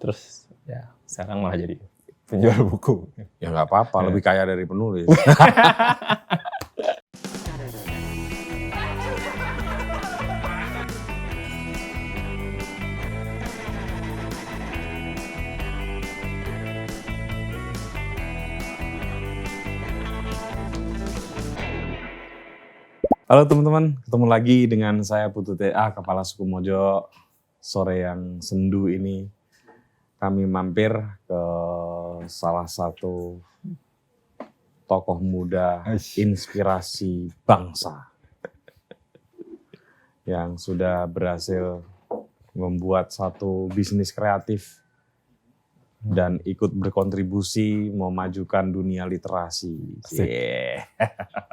Terus ya sekarang malah jadi penjual buku. Ya nggak apa-apa, lebih kaya dari penulis. Halo teman-teman, ketemu lagi dengan saya Putu TA, Kepala Suku Mojo. Sore yang sendu ini kami mampir ke salah satu tokoh muda inspirasi bangsa yang sudah berhasil membuat satu bisnis kreatif dan ikut berkontribusi memajukan dunia literasi. Yeah.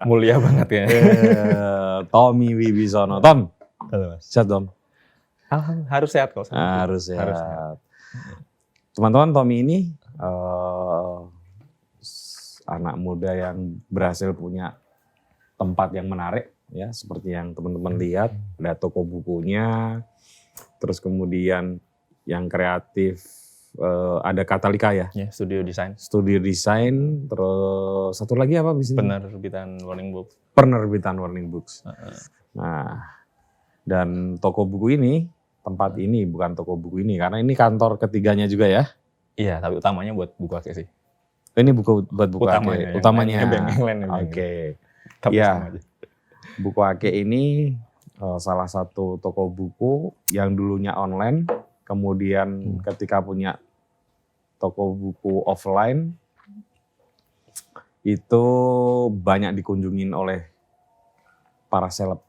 Mulia banget ya. Tommy Wibisono. Tom, sehat Tom? Harus sehat kok. Harus sehat. Teman-teman, Tommy ini anak muda yang berhasil punya tempat yang menarik, ya seperti yang teman-teman lihat. Ada toko bukunya, terus kemudian yang kreatif. Ada Katalika ya? Ya, studio desain. Studio desain, terus satu lagi apa bisnis? Penerbitan Warning Books. Penerbitan Warning Books. Nah, dan toko buku ini, tempat ini bukan toko buku ini, karena ini kantor ketiganya juga ya? Iya, tapi utamanya buat buku ake sih. Ini buku buat buku ake? Utamanya. Oke. Ya, buku ake ini salah satu toko buku yang dulunya online, kemudian ketika punya toko buku offline itu banyak dikunjungin oleh para seleb.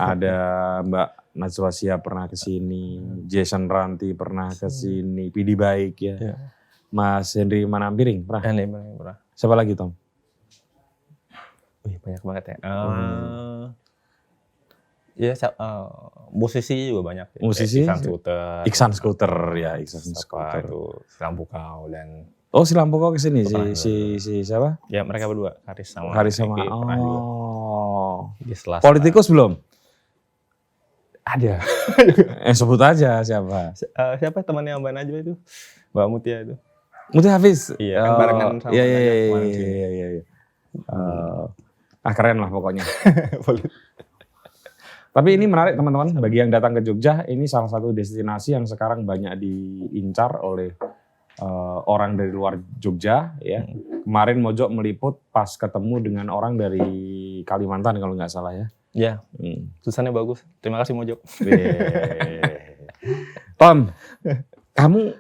Ada Mbak Najwa Shihab pernah ke sini, Jason Ranti pernah ke sini, Pidi Baik ya. Mas Henry Manampiring pernah. Pernah. Siapa lagi Tom? Wih, banyak banget ya. Ya, musisi juga banyak. Musisi? Iksan Scooter ya, Iksan Scooter. Itu Silampukau dan. Oh, Silampukau kesini si siapa? Ya, mereka berdua, Haris sama. Oh. Di Selasa. Politikus belum? Ada. Sebut aja siapa? Siapa temannya Mbak Najwa itu? Mbak Mutia itu. Mutia Hafiz. Iya, kan barengan sama Iya. Keren lah pokoknya. Tapi ini menarik teman-teman, bagi yang datang ke Jogja, ini salah satu destinasi yang sekarang banyak diincar oleh orang dari luar Jogja. Ya. Kemarin Mojok meliput pas ketemu dengan orang dari Kalimantan kalau nggak salah ya. Ya, tulisannya bagus. Terima kasih Mojok. Tom, kamu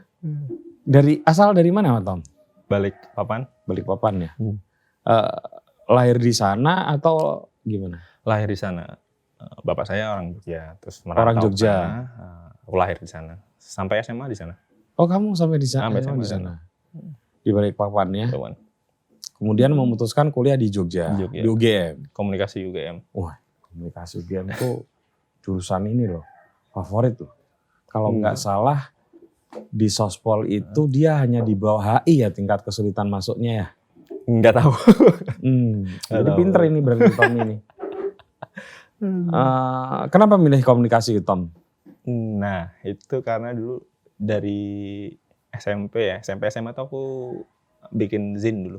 asal dari mana Tom? Balikpapan ya. Lahir di sana atau gimana? Lahir di sana. Bapak saya orang Jogja, terus merantau ke sana. Aku lahir di sana, sampai SMA di sana. Oh, kamu sampai di sana? Sampai di sana. Di Balikpapan ya. Kemudian memutuskan kuliah di Jogja. Di UGM. Komunikasi UGM. Wah, komunikasi UGM itu jurusan ini loh, favorit loh. Kalau nggak salah di Sospol itu dia hanya di bawah HI ya tingkat kesulitan masuknya ya. Nggak tahu. Jadi pinter ini berarti Tom ini. Kenapa milih komunikasi Tom? Nah itu karena dulu dari SMP ya, SMP SMA tuh aku bikin zin dulu.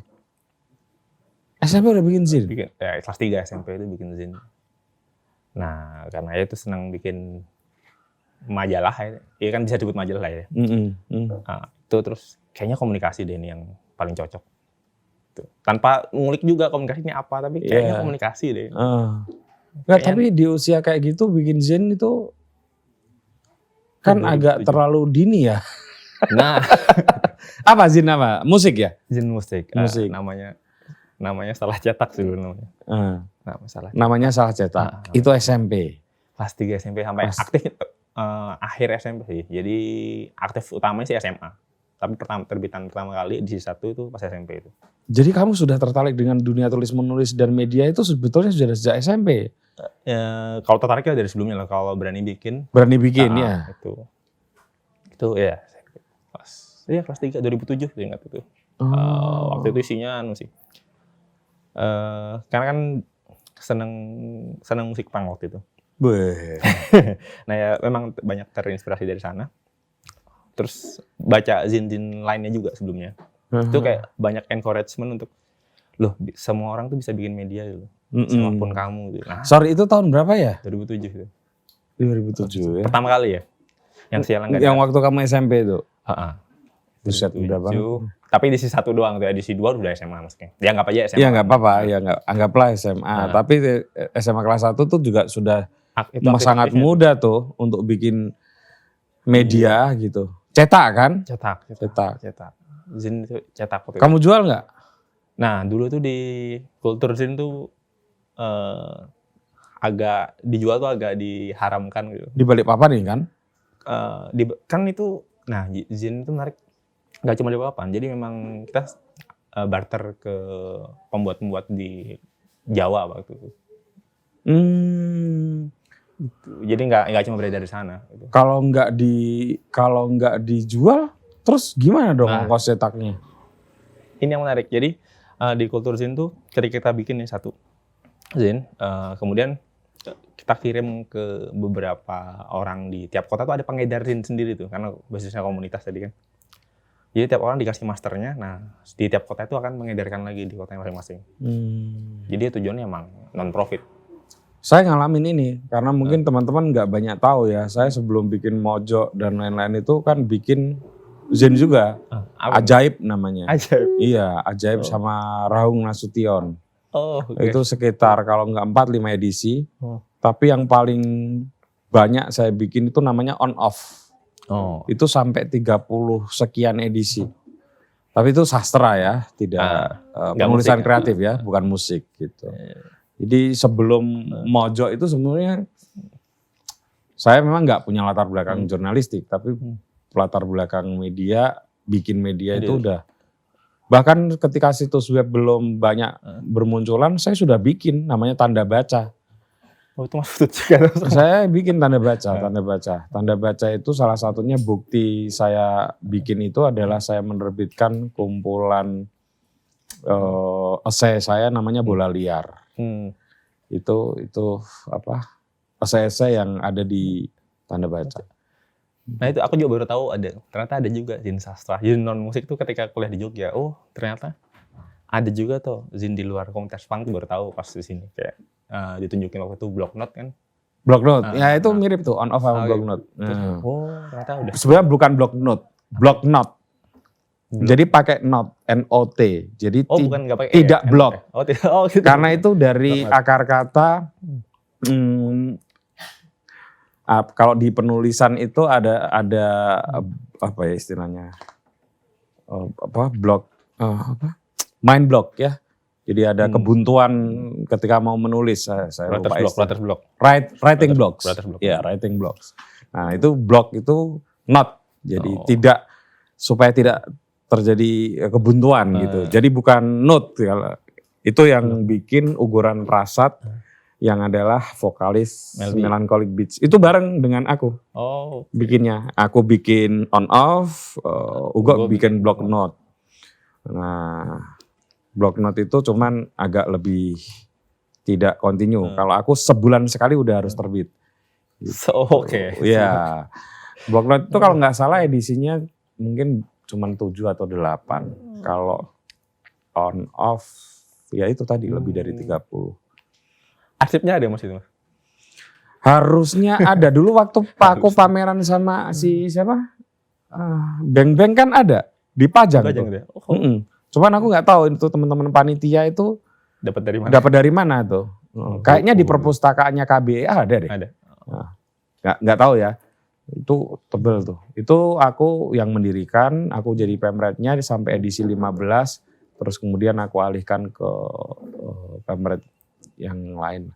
SMP udah bikin zin? Kelas 3 SMP itu bikin zin. Nah karena itu senang bikin majalah ya kan bisa disebut majalah ya. Nah, itu terus kayaknya komunikasi deh ini yang paling cocok. Tuh. Tanpa ngulik juga komunikasinya apa, tapi kayaknya komunikasi deh. Nggak, tapi di usia kayak gitu bikin zin itu kan agak terlalu dini ya. Nah, apa zin apa? Musik ya? Zin musik. Namanya salah cetak sih dulu namanya. Namanya salah cetak. Itu SMP. Kelas 3 SMP sampai aktif akhir SMP sih. Jadi aktif utamanya sih SMA. Tapi terbitan pertama kali di S1 itu pas SMP itu. Jadi kamu sudah tertarik dengan dunia tulis menulis dan media itu sebetulnya sudah sejak SMP? Kalau tertariknya dari sebelumnya lah. Kalau berani bikin ya. Itu ya. Kelas 3 2007 saya ingat itu. Waktu itu isinya sih. Karena kan seneng musik punk waktu itu. Nah ya memang banyak terinspirasi dari sana. terus baca zin-zin lainnya juga sebelumnya. Itu kayak banyak encouragement untuk, loh semua orang tuh bisa bikin media gitu. Siapapun kamu gitu. Nah, sorry, itu tahun berapa ya? 2007 gitu. 2007 ya. Pertama kali ya? Yang sialan Yang waktu kamu SMP itu? Buset, udah banget. Tapi edisi 1 doang tuh, edisi 2 udah SMA maksudnya. Ya anggap aja SMA. Iya nggak apa-apa, ya anggaplah SMA. Tapi SMA kelas 1 tuh juga sudah sangat muda tuh untuk bikin media gitu. Cetak kan? Cetak. Zin itu cetak. Kamu jual nggak? Nah dulu tuh di kultur zin tuh agak dijual tuh agak diharamkan gitu. Di Balikpapan nih kan? Kan itu, nah zin itu menarik. Nggak cuma di Balikpapan, jadi memang kita barter ke pembuat-pembuat di Jawa waktu itu. Jadi nggak cuma beredar di sana. Gitu. Kalau nggak dijual, terus gimana dong ongkos cetaknya? Ini yang menarik. Jadi di kultur zin tuh ketika kita bikin nih satu zin, kemudian kita kirim ke beberapa orang di tiap kota tuh ada pengedar zin sendiri tuh, karena basisnya komunitas tadi kan. Jadi tiap orang dikasih masternya, nah di tiap kota itu akan mengedarkan lagi di kota masing-masing. Jadi tujuannya emang non-profit. Saya ngalamin ini, karena mungkin teman-teman nggak banyak tahu ya, saya sebelum bikin Mojo dan lain-lain itu kan bikin zin juga, Ajaib namanya. Ajaib? Iya, Ajaib sama Raung Nasution. Okay. Itu sekitar kalau nggak 4-5 edisi, tapi yang paling banyak saya bikin itu namanya On Off. Itu sampai 30 sekian edisi. Tapi itu sastra ya, tidak penulisan kreatif ya, bukan musik gitu. Jadi sebelum Mojo itu sebenarnya saya memang nggak punya latar belakang jurnalistik, tapi latar belakang media, bikin media itu udah. Bahkan ketika situs web belum banyak bermunculan, saya sudah bikin namanya Tanda Baca. Itu maksud juga. Saya bikin Tanda Baca. Tanda Baca itu salah satunya bukti saya bikin itu adalah saya menerbitkan kumpulan esai saya namanya Bola Liar. Itu apa? Esai-esai yang ada di Tanda Baca. Nah itu aku juga baru tahu ternyata ada juga zin sastra, zin non musik tuh ketika kuliah di Jogja. Oh ternyata ada juga tuh zin di luar komunitas punk, tuh baru tahu pas di sini kayak ditunjukin waktu itu Block Note kan. Block Note, ya itu mirip tuh On Off sama Block Note. Oh ternyata udah. Sebenarnya bukan Block Note, Block Note. Jadi pakai not, N-O-T. Jadi bukan nggak pakai tidak blok. Tidak. Gitu. Karena itu dari akar kata. Kalau di penulisan itu ada apa ya istilahnya, blok, mind block ya. Jadi ada kebuntuan ketika mau menulis. Saya lupa istilah. Writing blocks. Ya, writing blocks. Nah itu block itu not. Jadi tidak, supaya tidak terjadi kebuntuan gitu. Jadi bukan note. Itu yang bikin Uguran Prasad yang adalah vokalis Melancholic Beach. Itu bareng dengan aku. Bikinnya. Aku bikin On Off, Ugo bikin Block Note. Nah, Block Note itu cuman agak lebih tidak continue. Kalau aku sebulan sekali udah harus terbit. Gitu. Oke. Ya. Block Note itu kalau nggak salah edisinya mungkin cuman 7 atau 8. Kalau On Off ya itu tadi lebih dari 30. Arsipnya ada Mas itu? Harusnya ada. Dulu waktu aku pameran sama si siapa? Beng Beng kan ada, dipajang tuh. Cuman aku nggak tahu itu teman-teman panitia itu dapat dari mana? Dapat dari mana tuh? Kayaknya di perpustakaannya KBA ada deh. Ada. Nggak tahu ya. Itu tebel tuh. Itu aku yang mendirikan, aku jadi pemretnya sampai edisi 15, terus kemudian aku alihkan ke pemret yang lain.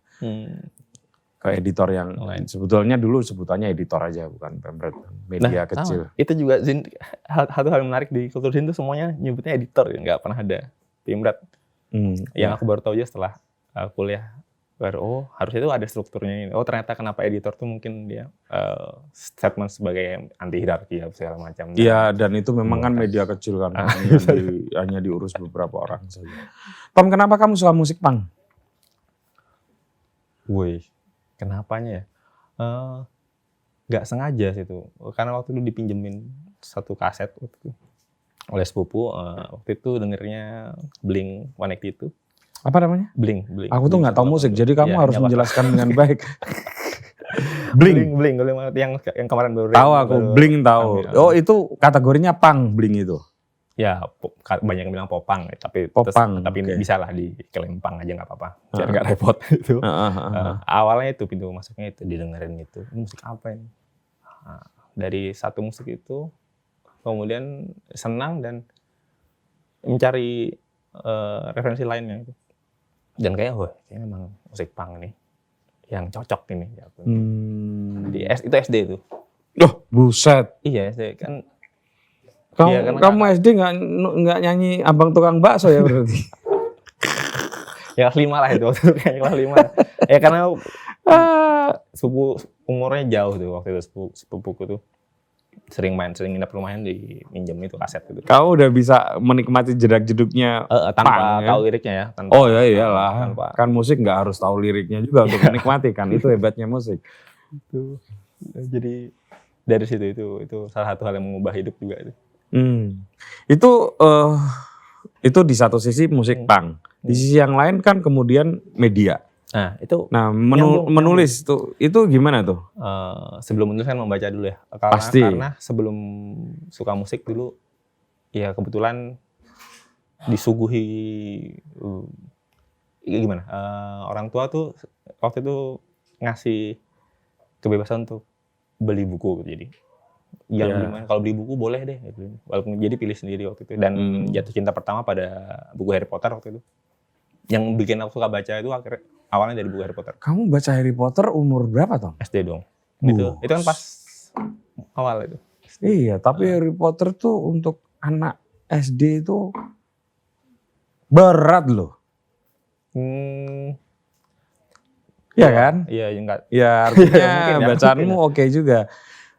Ke editor yang lain. Sebetulnya dulu sebutannya editor aja, bukan pemret media kecil. Itu juga zin, satu hal menarik di kultur zin itu semuanya nyebutnya editor, nggak pernah ada pemret. Yang aku baru tahu aja setelah kuliah. Baru harusnya itu ada strukturnya ini. Ternyata kenapa editor tuh mungkin dia statement sebagai anti hierarki segala macam. Iya, dan itu memang kan media kecil kan, hanya diurus beberapa orang saja. Tom, kenapa kamu suka musik punk? Kenapanya ya? Nggak sengaja sih itu. Karena waktu itu dipinjemin satu kaset waktu itu oleh sepupu. Waktu itu dengernya Blink-182. Apa namanya? Blink. Aku tuh nggak tahu musik, jadi kamu Ya, harus nggak apa-apa. menjelaskan dengan baik. Blink. yang kemarin baru. Tahu aku, Blink tahu. Ambil. Oh itu kategorinya punk, Blink itu. Ya banyak yang bilang popang, tapi Popang, tapi oke. bisa lah diklaim punk aja nggak apa-apa, biar nggak repot itu. Awalnya itu pintu masuknya itu didengerin itu. Ini musik apa ini? Nah, dari satu musik itu kemudian senang dan mencari referensi lainnya itu. Dan kayaknya memang musik punk nih yang cocok ini. Itu SD itu. Loh, buset. Iya SD kan. Kamu, Iya, karena kamu SD nggak nyanyi Abang Tukang Bakso ya berarti? Ya kelas 5 lah itu waktu itu kayak kelas 5. Ya karena sepupu umurnya jauh tuh waktu itu sepupuku tuh sering nginep rumahnya minjem itu kaset gitu. Kamu udah bisa menikmati jedak-jeduknya Tanpa punk, ya? tahu liriknya ya. Oh ya iyalah, tanpa. kan musik nggak harus tahu liriknya juga untuk menikmati kan, itu hebatnya musik. Itu jadi dari situ itu salah satu hal yang mengubah hidup juga itu. Itu di satu sisi musik punk, di sisi yang lain kan kemudian media. Nah itu. Nah menulis tuh itu gimana tuh? Sebelum menulis kan membaca dulu ya. Pasti. Karena sebelum suka musik dulu, ya kebetulan disuguhi gimana? Orang tua tuh waktu itu ngasih kebebasan untuk beli buku gitu, jadi. Kalau beli buku boleh deh, walaupun jadi pilih sendiri waktu itu. Dan jatuh cinta pertama pada buku Harry Potter waktu itu. Yang bikin aku suka baca itu akhirnya awalnya dari buku Harry Potter. Kamu baca Harry Potter umur berapa Tom? SD dong. Itu kan pas awal itu. Iya, tapi Harry Potter tuh untuk anak SD itu berat loh. Iya kan? Iya, enggak. Ya artinya Mungkin ya, bacaanmu mungkin ya. oke juga.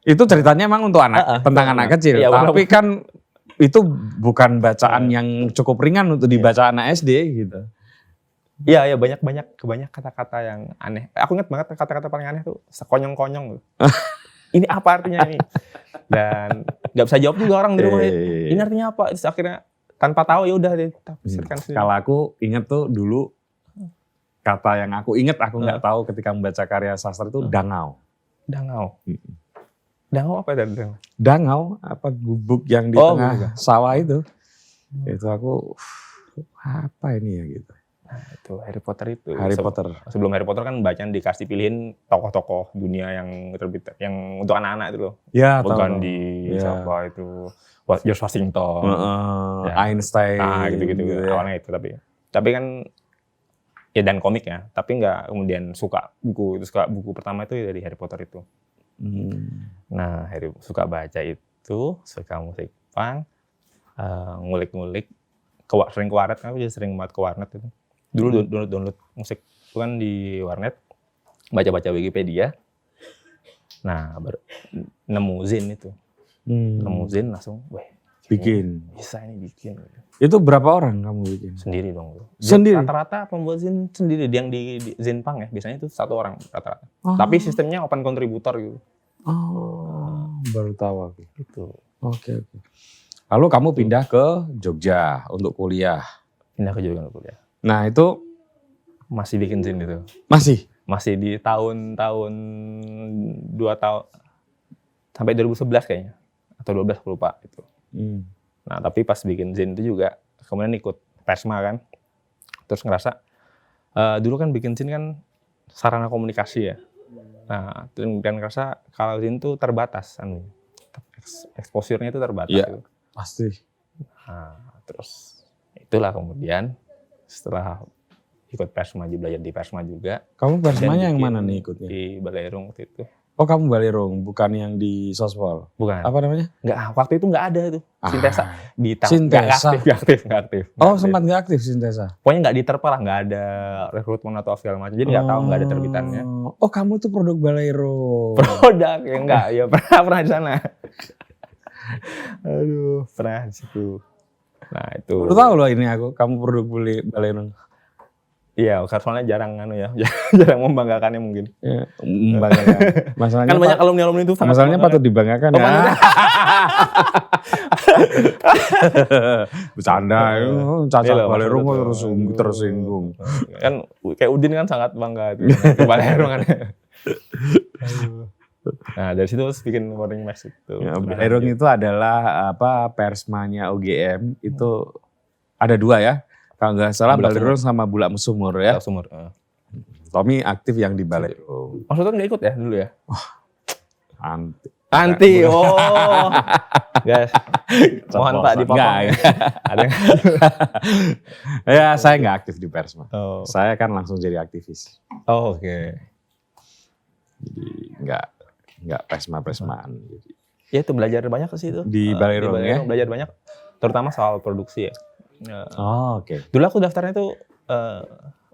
Itu ceritanya emang untuk anak, tentang anak kecil. Iya, tapi kan itu bukan bacaan yang cukup ringan untuk dibaca anak SD gitu. Iya, banyak kata-kata yang aneh. Aku ingat banget kata-kata paling aneh tuh sekonyong-konyong. Ini apa artinya ini? Dan nggak bisa jawab juga orang di rumah. Ini artinya apa? Terus akhirnya tanpa tahu ya udah ditafsirkan sendiri. Kalau aku ingat tuh dulu kata yang aku ingat aku nggak tahu ketika membaca karya sastra itu dangau. Dangau apa tadi? Dangau apa gubuk yang di tengah sawah itu. Itu aku apa ini ya gitu. Nah, itu Harry Potter itu. Potter. Sebelum Harry Potter kan bacaan dikasih pilihin tokoh-tokoh dunia yang terbit yang untuk anak-anak itu loh. Ya, Gandhi, siapa itu, George Washington, Einstein. Gitu. Awalnya itu tapi kan ya dan komik ya, tapi nggak kemudian suka buku pertama itu dari Harry Potter itu. Nah, suka baca itu, suka musik punk, ngulik-ngulik, sering ke warnet, aku jadi sering banget ke warnet itu. Dulu download musik itu kan di warnet, baca-baca Wikipedia. Nah, nemu Zin itu. Nemu Zin langsung, bikin. Bisa ini bikin. Itu berapa orang kamu bikin? Sendiri dong. Sendiri? Rata-rata pembuat Zin sendiri. Yang di Zin Punk ya, biasanya itu satu orang rata-rata. Tapi sistemnya open contributor gitu. Baru tahu aku. Gitu. Oke. Lalu kamu pindah ke Jogja untuk kuliah. Pindah ke Jogja untuk kuliah. Nah itu masih bikin Zin itu. Masih di tahun-tahun 2 tahun sampai 2011 kayaknya. Atau 12 aku lupa itu. Nah, tapi pas bikin Zin itu juga kemudian ikut Persma kan. Terus ngerasa dulu kan bikin Zin kan sarana komunikasi ya. Nah, dan ngerasa kalau Zin itu terbatas exposure-nya itu terbatas. Iya, gitu. pasti. Nah, terus itulah kemudian setelah ikut Persma, belajar di Persma juga. Kamu Persmanya yang mana nih ikutnya? Di Balerung waktu itu. Oh, kamu Balerung, bukan yang di Sospol? Bukan. Apa namanya? Enggak, waktu itu enggak ada itu. Sintesa. Sintesa. Enggak aktif. Sempat enggak aktif Sintesa? Pokoknya enggak diterpa lah, enggak ada rekrutmen atau segala macam. Jadi enggak tahu, enggak ada terbitannya. Oh, kamu tuh produk Balerung. Produk, ya enggak. Ya pernah di sana. Aduh, pernah di situ. Nah, itu. Lu tahu loh ini kamu produk Balerung. Iya, soalnya jarang jarang membanggakannya mungkin. Ya, membanggakan. Masalahnya Kan banyak alumni itu sangat masalahnya patut dibanggakan ya. Bercanda, Cacat Balerung terus tersinggung. Kan kayak Udin kan sangat bangga itu ke Balerung kan. Nah dari situ terus bikin Warning Mask itu. Ya, Balerung itu adalah persmanya UGM itu ada 2 ya. Kalau nggak salah Balerung sama Bulak Sumur ya. Sumur. Tommy aktif yang di Balerung. Maksudnya nggak ikut ya dulu ya? Anti. Oh. Guys, mohon Pak dipotong. Ada yang... Ya saya nggak aktif di Persma. Oh. Saya kan langsung jadi aktivis. Oh, oke. Jadi nggak Persma-Persmaan. Ya itu belajar banyak sih itu. Di Balerung ya? Belajar banyak, terutama soal produksi ya. Oh, oke. Dulu aku daftarnya tuh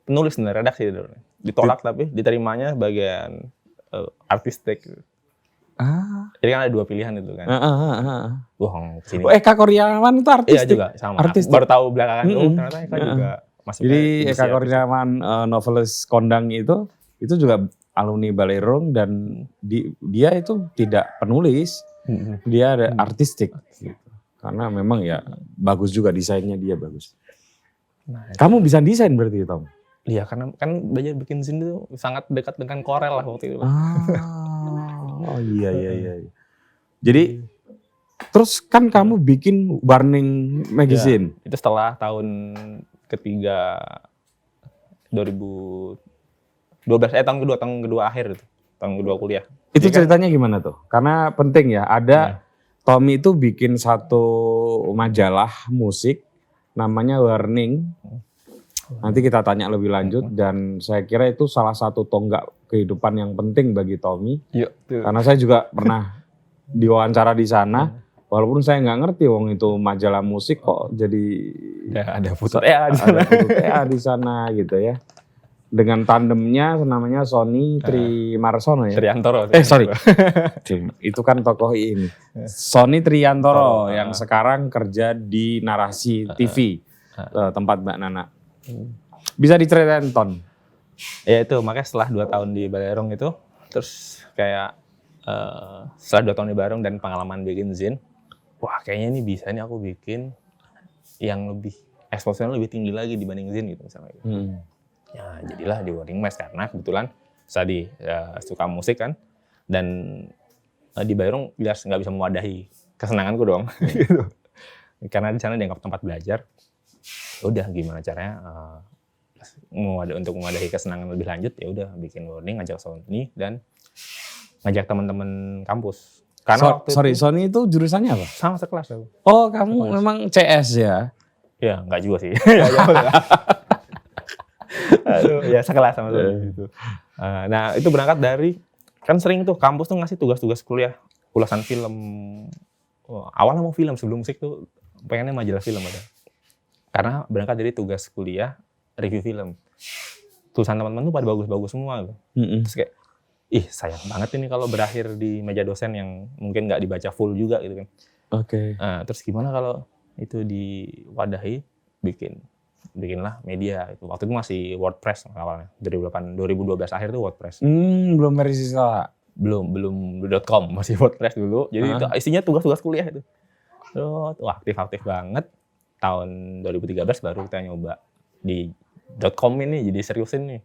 penulis dan redaksi dulu. Ditolak tapi diterimanya bagian artistik. Jadi kan ada 2 pilihan itu kan. Wah, kesini. Eka Kurniawan itu artistik. Iya juga sama. Artistik. Baru tahu belakangan ternyata Eka juga masuk. Jadi Eka Kurniawan novelis kondang itu juga alumni Balerung dan dia itu tidak penulis. Dia ada artistik. Gitu. Karena memang ya bagus juga desainnya dia bagus. Nah, kamu bisa desain berarti Tom? Iya karena kan belajar bikin zin itu sangat dekat dengan Corel lah waktu itu. Oh iya. Jadi terus kan kamu bikin Warning Magazine. Ya, itu setelah tahun ketiga 2012 tahun kedua akhir itu. Tahun kedua kuliah. Itu jadi ceritanya gimana tuh? Karena penting ya ada Tommy itu bikin satu majalah musik namanya Warning. Nanti kita tanya lebih lanjut dan saya kira itu salah satu tonggak kehidupan yang penting bagi Tommy. Karena saya juga pernah diwawancara di sana, walaupun saya nggak ngerti wong itu majalah musik kok jadi ada foto di sana gitu ya. Dengan tandemnya namanya Sony Trimarsono ya. Triantoro. Sorry. Itu kan tokoh ini. Sony Triantoro yang sekarang kerja di Narasi TV. Tempat Mbak Nana. Bisa diceritain Ton? Ya itu makanya setelah 2 tahun di Balerung itu terus kayak setelah 2 tahun di Balerung dan pengalaman bikin zin, wah kayaknya ini bisa nih aku bikin yang lebih exposure lebih tinggi lagi dibanding zin gitu misalnya. Ya jadilah di Warning Mask karena kebetulan saya suka musik kan dan di Balerung jelas nggak bisa mewadahi kesenanganku dong gitu. Karena di sana dianggap tempat belajar. Udah gimana caranya untuk mewadahi kesenangan lebih lanjut ya udah bikin Warning, ngajak Sony dan ngajak teman-teman kampus. Karena Sony itu jurusannya apa? Sama sekelas aku. Oh kamu memang CS ya? Ya nggak juga sih. Aduh, ya sekelas sama Sony gitu. Nah itu berangkat dari kan sering tuh kampus tuh ngasih tugas-tugas kuliah ulasan film. Awalnya mau film sebelum musik tuh pengennya majalah film ada. Karena berangkat dari tugas kuliah review film. Tulisan teman-teman tuh pada bagus-bagus semua gitu. Terus kayak sayang banget ini kalau berakhir di meja dosen yang mungkin nggak dibaca full juga gitu kan. Oke. Terus gimana kalau itu diwadahi bikinlah media itu. Waktu itu masih WordPress awalnya. 2012 akhir tuh WordPress. Belum versi salah. Belum .com, masih WordPress dulu. Jadi itu isinya tugas-tugas kuliah itu. Terus aktif-aktif banget. Tahun 2013 baru kita nyoba di .com ini jadi seriusin nih.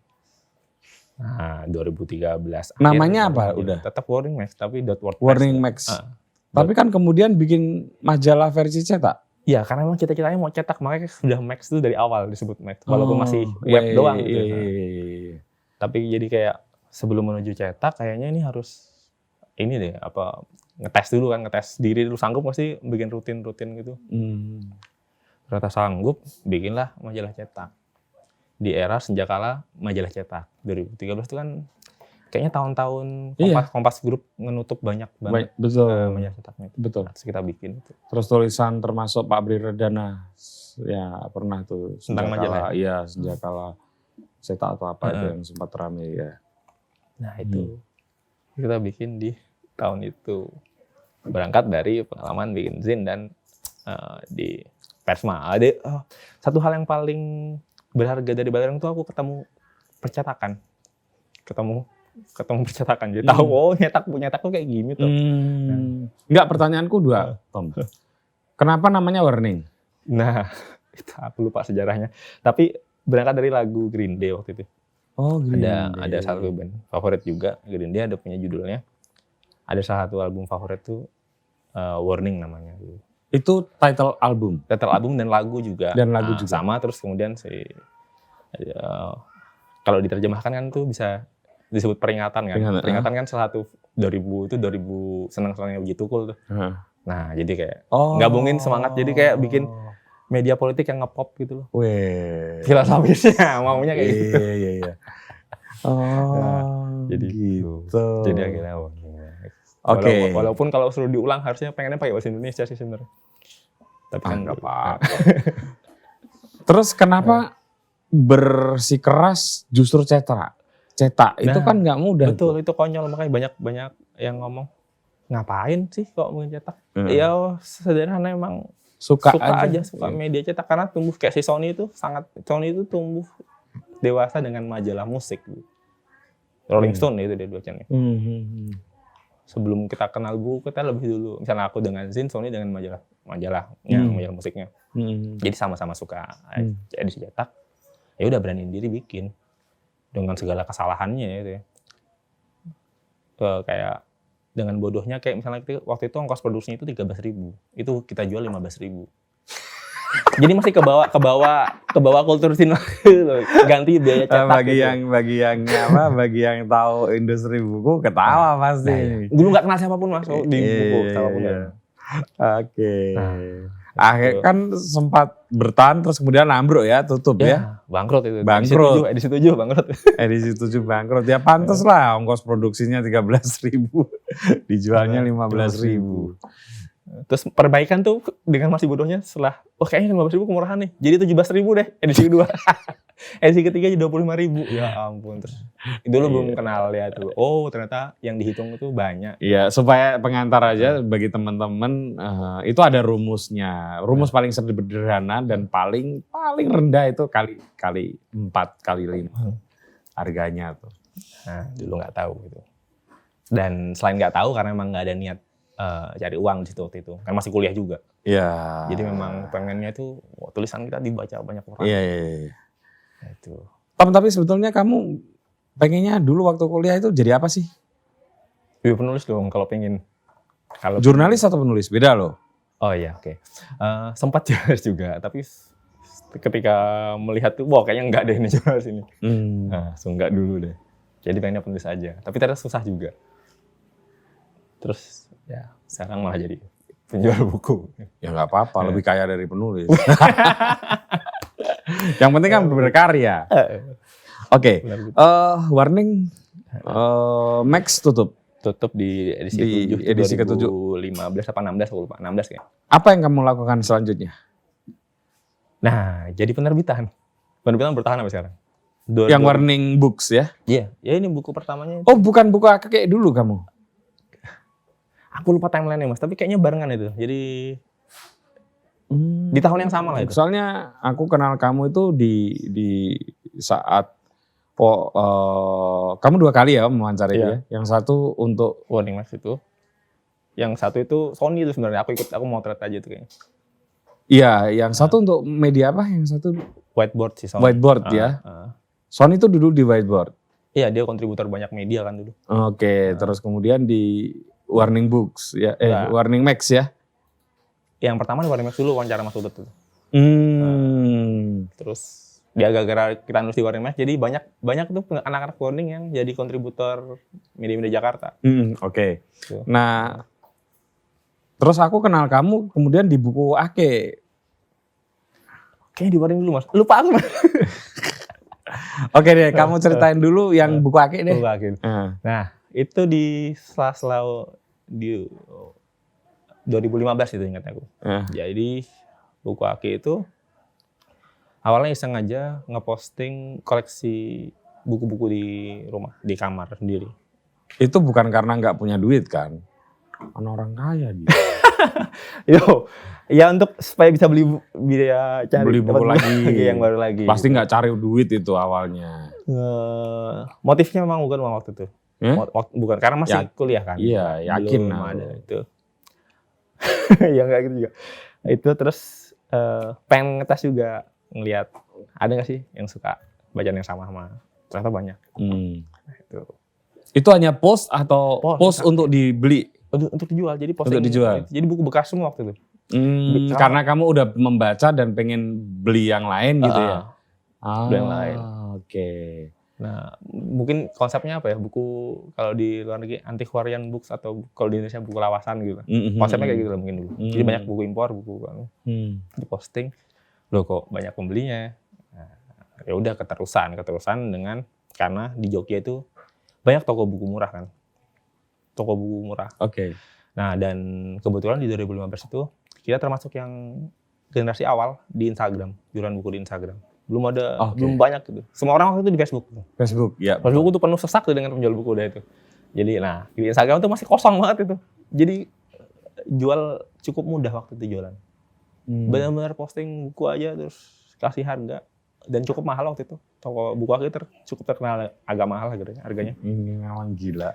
Nah, 2013 namanya apa udah? Tetap Warning Mask tapi .wordpress. Warning Mask. Tapi kan kemudian bikin majalah versi cetak. Iya, karena memang cita-citanya mau cetak, makanya sudah Max itu dari awal disebut Max. Walaupun masih web doang gitu. Tapi jadi kayak sebelum menuju cetak kayaknya ini harus ngetes dulu kan, ngetes diri dulu sanggup nggak sih bikin rutin gitu. Ternyata sanggup, bikinlah majalah cetak. Di era senjakala majalah cetak. 2013 itu kan kayaknya tahun-tahun Kompas Group menutup banyak banget majalah cetaknya. Betul. Terus kita bikin itu. Terus tulisan termasuk Pak Bri Redana ya pernah tuh tentang majalah. Iya, senjakala cetak atau apa itu yang sempat ramai ya. Nah itu kita bikin di tahun itu. Berangkat dari pengalaman bikin zin dan di Persma. Satu hal yang paling berharga dari barang tuh aku ketemu percetakan. Ketemu percetakan. Jadi tahu nyetak tuh kayak gini tuh. Enggak, pertanyaanku dua, Tom. Kenapa namanya Warning? Nah, itu aku lupa sejarahnya. Tapi berangkat dari lagu Green Day waktu itu. Oh, Green Day. Ada satu band favorit juga, Green Day, ada punya judulnya. Ada salah satu album favorit tuh Warning namanya. Itu title album? Title album dan lagu juga. Dan lagu juga. Sama, terus kemudian kalau diterjemahkan kan tuh bisa disebut peringatan kan. Peringatan kan salah satu 2000 senang-senangnya begitu cool tuh. Nah, jadi kayak gabungin semangat, jadi kayak bikin media politik yang ngepop gitu loh. Weh. Filosofisnya maunya kayak gitu. Iya. Jadi gitu. Jadi akhirnya Oke. Walaupun kalau suruh diulang harusnya pengennya pakai bahasa Indonesia sih sebenarnya. Tapi kan enggak apa-apa. Terus kenapa bersikeras justru cetak? Itu kan nggak mudah. Betul, itu konyol, makanya banyak yang ngomong ngapain sih kok mau cetak? Ya sederhana, emang suka aja media cetak, karena tumbuh kayak si Sony itu tumbuh dewasa dengan majalah musik. Rolling Stone itu dia dua channel. Sebelum kita kenal buku, kita lebih dulu, misalnya aku dengan Zin, Sony dengan majalah musiknya. Jadi sama-sama suka edisi cetak. Ya udah beraniin diri bikin dengan segala kesalahannya gitu ya. Kayak dengan bodohnya, kayak misalnya waktu itu ongkos produksinya itu 13.000, itu kita jual 15.000. Jadi masih ke bawah kultur sin ganti biaya cetak. Bagi yang tahu industri buku ketawa pasti. Nah, dulu nggak kenal siapapun Mas di buku, siapapun. Oke. Akhirnya kan sempat bertahan, terus kemudian ambruk ya, tutup ya. Bangkrut itu. Edisi 7 bangkrut. Edisi 7 bangkrut. Ya pantas lah, ongkos produksinya 13.000, dijualnya 15.000. Terus perbaikan tuh dengan masih bodohnya setelah, kayaknya 15.000 kemurahan nih, jadi 17.000 deh edisi kedua. Edisi ketiga jadi 25.000. Ya ampun, terus dulu belum kenal ya tuh. Oh ternyata yang dihitung itu banyak. Iya, supaya pengantar aja bagi teman-teman, itu ada rumusnya. Rumus paling sederhana dan paling rendah itu kali 4 kali 5 harganya tuh. Nah dulu nggak tahu gitu. Dan selain nggak tahu, karena emang nggak ada niat cari uang di situ waktu itu, kan masih kuliah juga. Iya. Jadi memang pengennya itu tulisan kita dibaca banyak orang. Iya. Itu. Tom, tapi sebetulnya kamu pengennya dulu waktu kuliah itu jadi apa sih? Ya penulis dong kalau pengen. Kalau jurnalis atau penulis? Beda loh. Oh iya, oke. Sempat jurnalis juga, tapi ketika melihat tuh, kayaknya enggak deh ini jurnalis ini. Nah, enggak dulu deh. Jadi pengennya penulis aja, tapi ternyata susah juga. Terus ya sekarang malah jadi penjual buku. Ya nggak apa-apa, lebih kaya dari penulis. Yang penting kan berkarya. Oke. Warning Max tutup di edisi ke-7 2015 apa 16, aku lupa, 16 kayaknya. Apa yang kamu lakukan selanjutnya? Nah, jadi penerbitan bertahan sampai sekarang. Yang Warning Books ya? Iya, ya ini buku pertamanya. Oh, bukan buku kayak dulu kamu? Aku lupa timeline-nya Mas, tapi kayaknya barengan itu. Jadi di tahun yang sama lah itu. Soalnya aku kenal kamu itu di saat kamu 2 kali ya mewawancari dia. Yang satu untuk Warning Max itu. Yang satu itu Sony itu sebenarnya, aku motret aja tuh kayaknya. Iya, yang satu untuk media apa? Yang satu Whiteboard sih Sony. Whiteboard ya. Sony itu duduk di Whiteboard. Iya, dia kontributor banyak media kan dulu. Oke, terus kemudian di Warning Books ya, Warning Max ya. Yang pertama di Warning Max dulu, wawancara Mas Udut itu. Terus dia gara-gara kita nulis di Warning Max, jadi banyak tuh anak-anak Warning yang jadi kontributor media-media Jakarta. Oke. Nah, terus aku kenal kamu kemudian di buku Ake. Kayaknya di Warning dulu Mas. Lupa aku. Oke deh, kamu ceritain dulu yang buku Ake deh. Buku Ake. Nah, itu di sela-sela di 2015 itu ingat aku. Jadi buku Ake itu awalnya iseng aja ngeposting koleksi buku-buku di rumah, di kamar sendiri. Itu bukan karena nggak punya duit kan? Kan orang kaya dia. Ya untuk supaya bisa biaya cari Beli buku dapat lagi. yang baru lagi. Pasti nggak cari duit itu awalnya. Motifnya memang bukan uang waktu itu. Bukan karena masih kuliah kan. Iya, yakin. Belum ada itu. Ya nggak gitu juga. Itu terus pengen ngetes juga ngelihat ada nggak sih yang suka bacaan yang sama ternyata banyak. Nah, itu hanya post atau post untuk dibeli? Untuk dijual. Jadi posting. Untuk dijual. Jadi buku bekas semua waktu itu. Karena kamu udah membaca dan pengen beli yang lain gitu ya? Beli yang lain. Oke. Nah, mungkin konsepnya apa ya? Buku kalau di luar negeri antiquarian books atau kalau di Indonesia buku lawasan gitu. Konsepnya kayak gitu lah mungkin dulu. Jadi banyak buku impor, buku kan. Diposting. Loh kok banyak pembelinya. Nah, ya udah keterusan dengan karena di Jogja itu banyak toko buku murah kan. Toko buku murah. Oke. Nah, dan kebetulan di 2015 itu kita termasuk yang generasi awal di Instagram, jualan buku di Instagram. Belum banyak gitu. Semua orang waktu itu di Facebook. Facebook, ya. Facebook itu penuh sesak tuh dengan penjual buku udah itu. Jadi, nah di Instagram itu masih kosong banget itu. Jadi jual cukup mudah waktu itu jualan. Benar-benar posting buku aja terus kasih harga dan cukup mahal waktu itu. Toko buku aku cukup terkenal agak mahal harganya. Ini memang gila.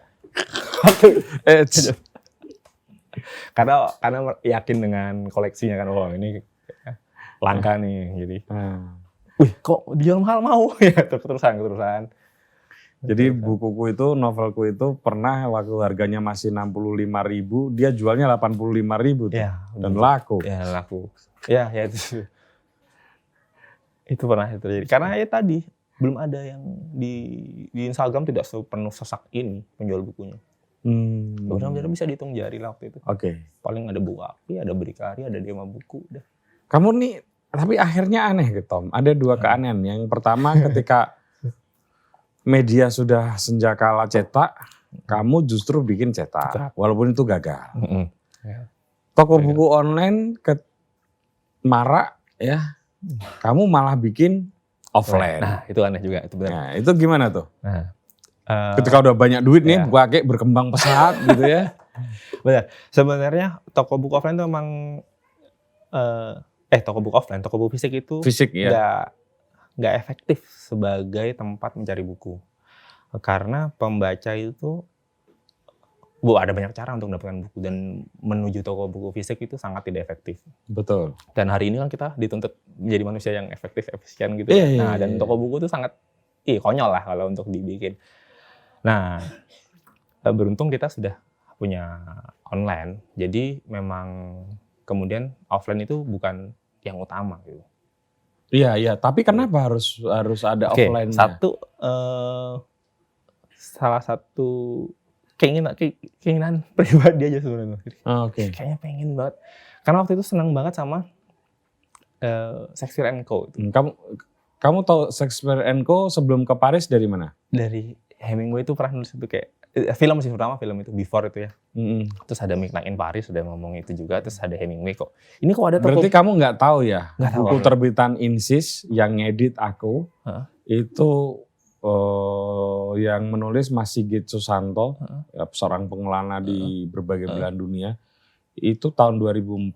Karena yakin dengan koleksinya kan, oh ini langka nih, jadi wih kok dijual mahal mau ya keterusan. Jadi bukuku itu, novelku itu pernah waktu harganya masih 65.000, dia jualnya 85.000 tuh. Ya, dan laku. Ya laku. Ya itu. Itu pernah terjadi. Karena ya tadi belum ada yang di Instagram tidak sepenuh sesak ini penjual bukunya. Benar-benar bisa dihitung jari lah waktu itu. Oke. Paling ada buku api, ada berdikari, ada Dema buku. Udah. Kamu nih, tapi akhirnya aneh gitu Tom. Ada dua keanehan. Yang pertama ketika media sudah senjakala cetak, kamu justru bikin cetak. Walaupun itu gagal. Toko buku online marak ya, kamu malah bikin offline. Nah itu aneh juga. Itu benar. Nah itu gimana tuh? Nah. Ketika udah banyak duit nih, buku akik berkembang pesat gitu ya. Benar. Sebenarnya toko buku offline itu memang toko buku fisik itu nggak efektif sebagai tempat mencari buku. Karena pembaca itu ada banyak cara untuk mendapatkan buku dan menuju toko buku fisik itu sangat tidak efektif. Betul. Dan hari ini kan kita dituntut menjadi manusia yang efektif, efisien gitu. Dan toko buku itu sangat konyol lah kalau untuk dibikin. Nah, beruntung kita sudah punya online, jadi memang kemudian offline itu bukan yang utama gitu. Iya. Tapi kenapa harus ada offline-nya? Salah satu keinginan pribadi aja sebenarnya. Kayaknya pengen banget, karena waktu itu senang banget sama Shakespeare & Co. Kamu tahu Shakespeare & Co. sebelum ke Paris dari mana? Dari Hemingway itu pernah nulis itu kayak film itu Before itu ya. Terus ada Midnight in Paris sudah ngomong itu juga, terus ada Hemingway kok. Ini kok ada toko. Berarti kamu nggak tahu ya? Nggak tahu. Buku terbitan Insis yang ngedit aku itu yang menulis Mas Sigit Susanto, seorang pengelana di berbagai belahan dunia. Itu tahun 2004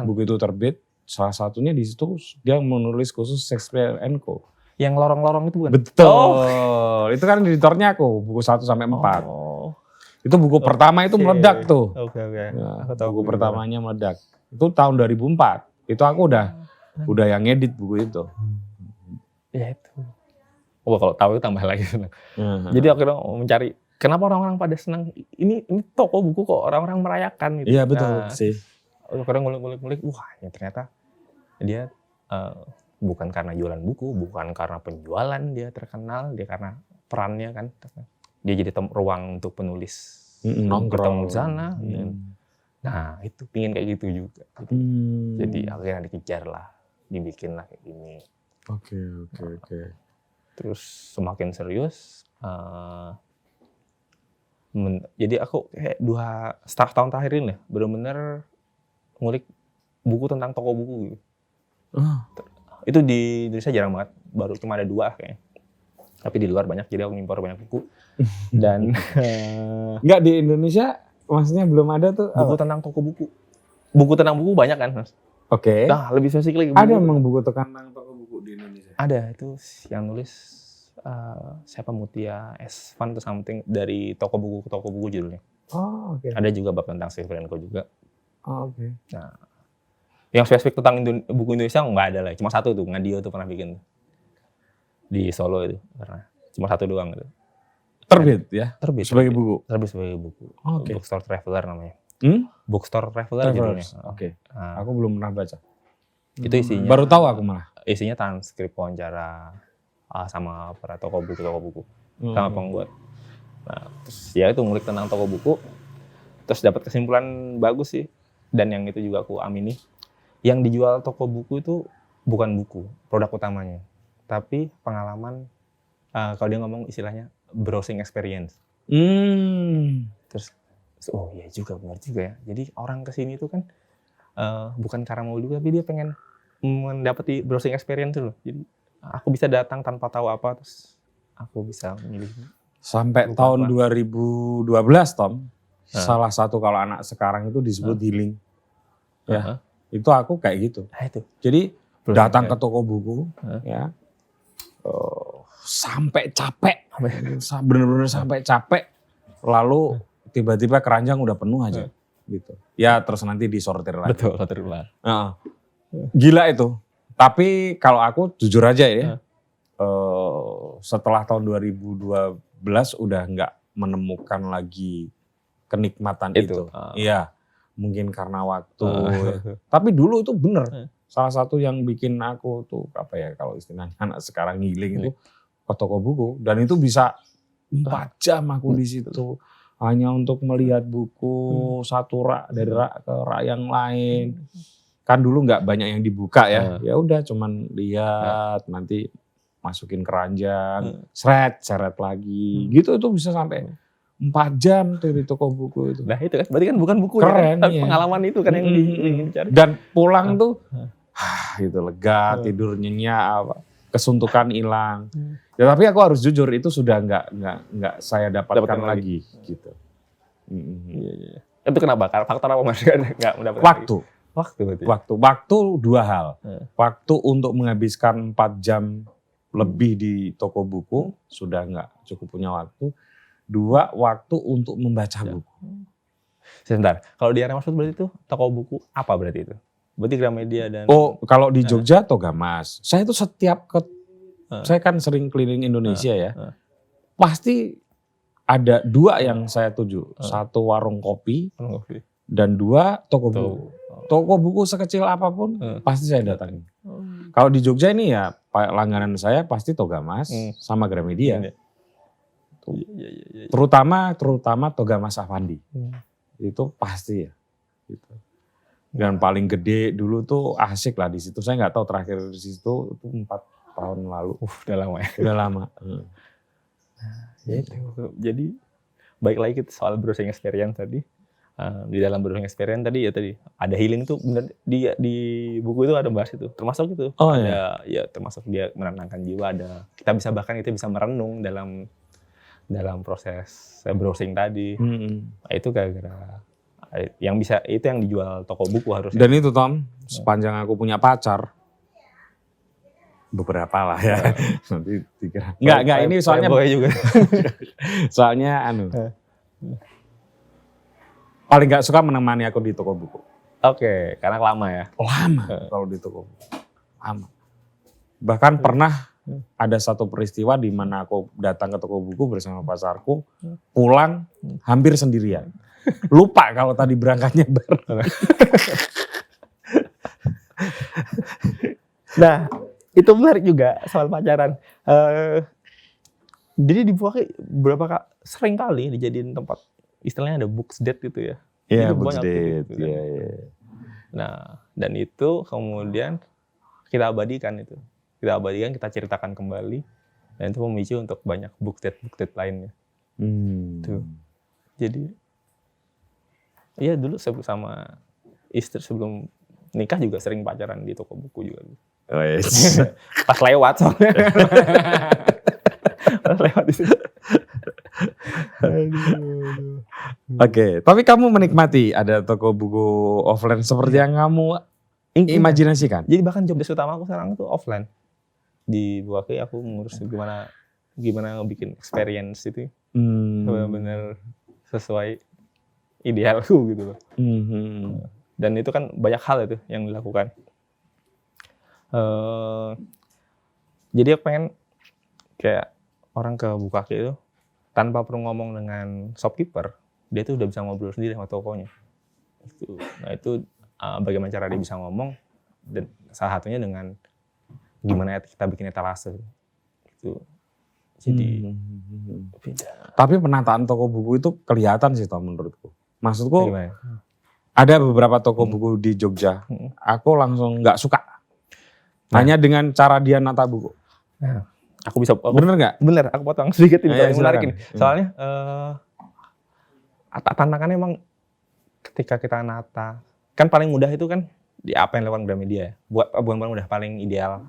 buku itu terbit. Salah satunya di situ dia menulis khusus Shakespeare & Co. Yang lorong-lorong itu bukan? Betul. Itu kan editornya aku, buku 1 sampai 4. Itu buku pertama itu meledak tuh. Oke. Ya, buku pertamanya meledak. Itu tahun 2004. Itu aku udah yang ngedit buku itu. Ya itu. Kalau tahu itu tambah lagi senang. Jadi akhirnya mencari kenapa orang-orang pada senang. Ini toko buku kok orang-orang merayakan gitu. Iya betul sih. Akhirnya ngulik-ngulik. Wah, ya ternyata dia bukan karena jualan buku, bukan karena penjualan dia terkenal, dia karena perannya kan. Dia jadi ruang untuk penulis nongkrong di sana. Nah itu pingin kayak gitu juga. Jadi akhirnya dikejar lah, dibikin lah kayak gini. Oke. Terus semakin serius, jadi aku kayak 2,5 tahun terakhir ini ya, benar-benar ngulik buku tentang toko buku gitu. Itu di Indonesia jarang banget, baru cuma ada 2 kayaknya. Tapi di luar banyak, jadi aku ngimpor banyak buku. Dan nggak di Indonesia, maksudnya belum ada tuh buku tentang toko buku. buku tentang buku banyak kan, Mas? Oke. Nah, lebih spesifik lagi. Ada memang buku tentang toko buku di Indonesia? Ada, itu yang nulis siapa Mutia S. Van atau something, dari toko buku ke toko buku judulnya. Oh, oke. Ada juga bab tentang Steve Renko juga. Oh, oke. Nah, yang spesifik tentang buku Indonesia nggak ada lah. Cuma satu tuh, Ngadio tuh pernah bikin di Solo itu, pernah. Cuma satu doang gitu. Terbit ya? Terbit sebagai buku? Terbit sebagai buku. Oh, oke. Bookstore Traveler namanya. Bookstore Traveler judulnya. Oke. Nah, Aku belum pernah baca. itu isinya. Baru tahu aku malah. Isinya transkrip wawancara sama para toko buku sama pembuat. Nah, terus ya itu ngulik tentang toko buku, terus dapat kesimpulan bagus sih. Dan yang itu juga aku amini, yang dijual toko buku itu bukan buku, produk utamanya, tapi pengalaman. Kalau dia ngomong istilahnya browsing experience. Terus, oh iya juga, benar juga ya. Jadi orang kesini itu kan bukan karena mau dulu, tapi dia pengen mendapati browsing experience loh. Jadi aku bisa datang tanpa tahu apa, terus aku bisa memilih. Sampai tahun 2012, Tom, salah satu kalau anak sekarang itu disebut healing. Ya, itu aku kayak gitu. Itu. Jadi datang ke toko buku, ya, sampai capek, bener-bener sampai capek, lalu tiba-tiba keranjang udah penuh aja, gitu. Ya terus nanti disortir lagi. Betul, sortir ulang. Gila itu. Tapi kalau aku jujur aja ya, setelah tahun 2012 udah nggak menemukan lagi kenikmatan itu. Iya, mungkin karena waktu. Ya. Tapi dulu itu bener. Salah satu yang bikin aku tuh apa ya, kalau istilahnya anak sekarang healing itu ke toko buku, dan itu bisa 4 jam aku di situ hanya untuk melihat buku satu rak dari rak ke rak yang lain. Kan dulu nggak banyak yang dibuka ya, ya udah cuman lihat, nanti masukin keranjang, seret lagi, gitu. Itu bisa sampai 4 jam tuh di toko buku itu. Nah itu kan, berarti kan bukan buku, keren, kan? Ya. Pengalaman itu kan yang dicari. Dan pulang tuh, gitu lega, tidur nyenyak, kesuntukan hilang. Ya tapi aku harus jujur, itu sudah nggak saya dapatkan lagi, gitu. Itu kenapa? Faktor apa Mas? Nggak mendapatkan waktu. Lagi. Waktu. Waktu 2 hal. Waktu untuk menghabiskan 4 jam lebih di toko buku, sudah nggak cukup punya waktu. 2, waktu untuk membaca buku. Sebentar, kalau di area Mas berarti itu toko buku apa berarti itu? Berarti Gramedia dan... Oh, kalau di Jogja Togamas. Saya itu setiap saya kan sering keliling Indonesia ya. Pasti ada 2 yang saya tuju. 1 warung kopi. Dan 2 toko buku. Toko buku sekecil apapun pasti saya datangi. Kalau di Jogja ini ya langganan saya pasti Togamas sama Gramedia. Terutama Togamas Avandi. Itu pasti ya. Gitu. Dan paling gede dulu tuh asik lah di situ. Saya nggak tahu terakhir di situ itu 4 tahun lalu. Udah lama ya. Udah lama. Jadi baik lagi kita soal browsing experience tadi. Di dalam browsing experience tadi ada healing tuh bener di buku itu ada bahas itu, termasuk itu ya termasuk dia menenangkan jiwa, ada kita bisa merenung dalam proses browsing tadi. Itu gara-gara yang bisa itu yang dijual toko buku harusnya. Dan itu Tom, sepanjang aku punya pacar beberapa lah ya. Nanti dikira enggak ini soalnya juga. Soalnya paling gak suka menemani aku di toko buku. Oke, karena lama ya? Lama kalau di toko buku. Lama. Bahkan pernah ada satu peristiwa di mana aku datang ke toko buku bersama pacarku, pulang hampir sendirian. Lupa kalau tadi berangkatnya bareng. Nah, itu menarik juga soal pacaran. Jadi di Buaki sering kali dijadiin tempat, istilahnya ada books date gitu ya. Iya, books date. Gitu, kan? Nah, dan itu kemudian kita abadikan itu. Kita ceritakan kembali. Dan itu memicu untuk banyak book date lainnya. Tuh. Jadi, iya dulu sama istri sebelum nikah juga sering pacaran di toko buku juga. Oh, yes. Pas lewat soalnya. Pas lewat di situ. Aduh. Oke, tapi kamu menikmati ada toko buku offline seperti yang kamu imajinasikan? Jadi bahkan job desk utama aku sekarang itu offline. Di Buaki aku ngurus gimana bikin experience itu. Benar-benar sesuai idealku gitu loh. Dan itu kan banyak hal itu yang dilakukan. Jadi aku pengen kayak orang ke Bukkake itu tanpa perlu ngomong dengan shopkeeper, dia tuh udah bisa ngobrol sendiri sama tokonya. Nah itu bagaimana cara dia bisa ngomong, dan salah satunya dengan gimana kita bikin etalase. Gitu. Jadi beda. Tapi penataan toko buku itu kelihatan sih menurutku. Maksudku Gimana? ada beberapa toko buku di Jogja, aku langsung nggak suka. Hanya dengan cara dia nata buku. Nah, aku bener nggak? Bener, aku potong sedikit ini yang menarik ini. Hmm. Soalnya tantangannya emang ketika kita nata, kan paling mudah itu kan di apa yang lewat Gramedia ya. Bukan paling mudah, paling ideal.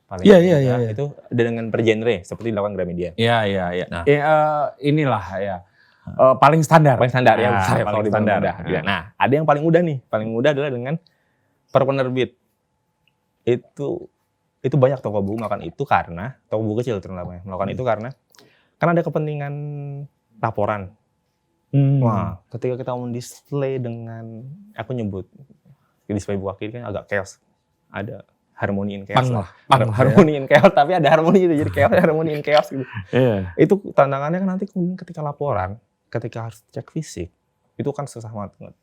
Paling Iya. Itu ada dengan per genre seperti dilakukan Gramedia. Iya. Nah. Inilah ya. Paling standar. Paling standar ya, paling standar. Ya. Nah, ada yang paling mudah nih. Paling mudah adalah dengan per penerbit. Itu banyak toko buku melakukan itu karena toko buku kecil terutama melakukan itu karena kan ada kepentingan laporan. Wah, ketika kita mau display dengan aku nyebut display Bukkake kan agak chaos. Ada harmony in chaos lah. Harmony in chaos, tapi ada harmoni itu jadi chaos, harmony in chaos gitu. Iya. Itu tantangannya kan nanti ketika laporan, ketika harus cek fisik, itu kan susah banget.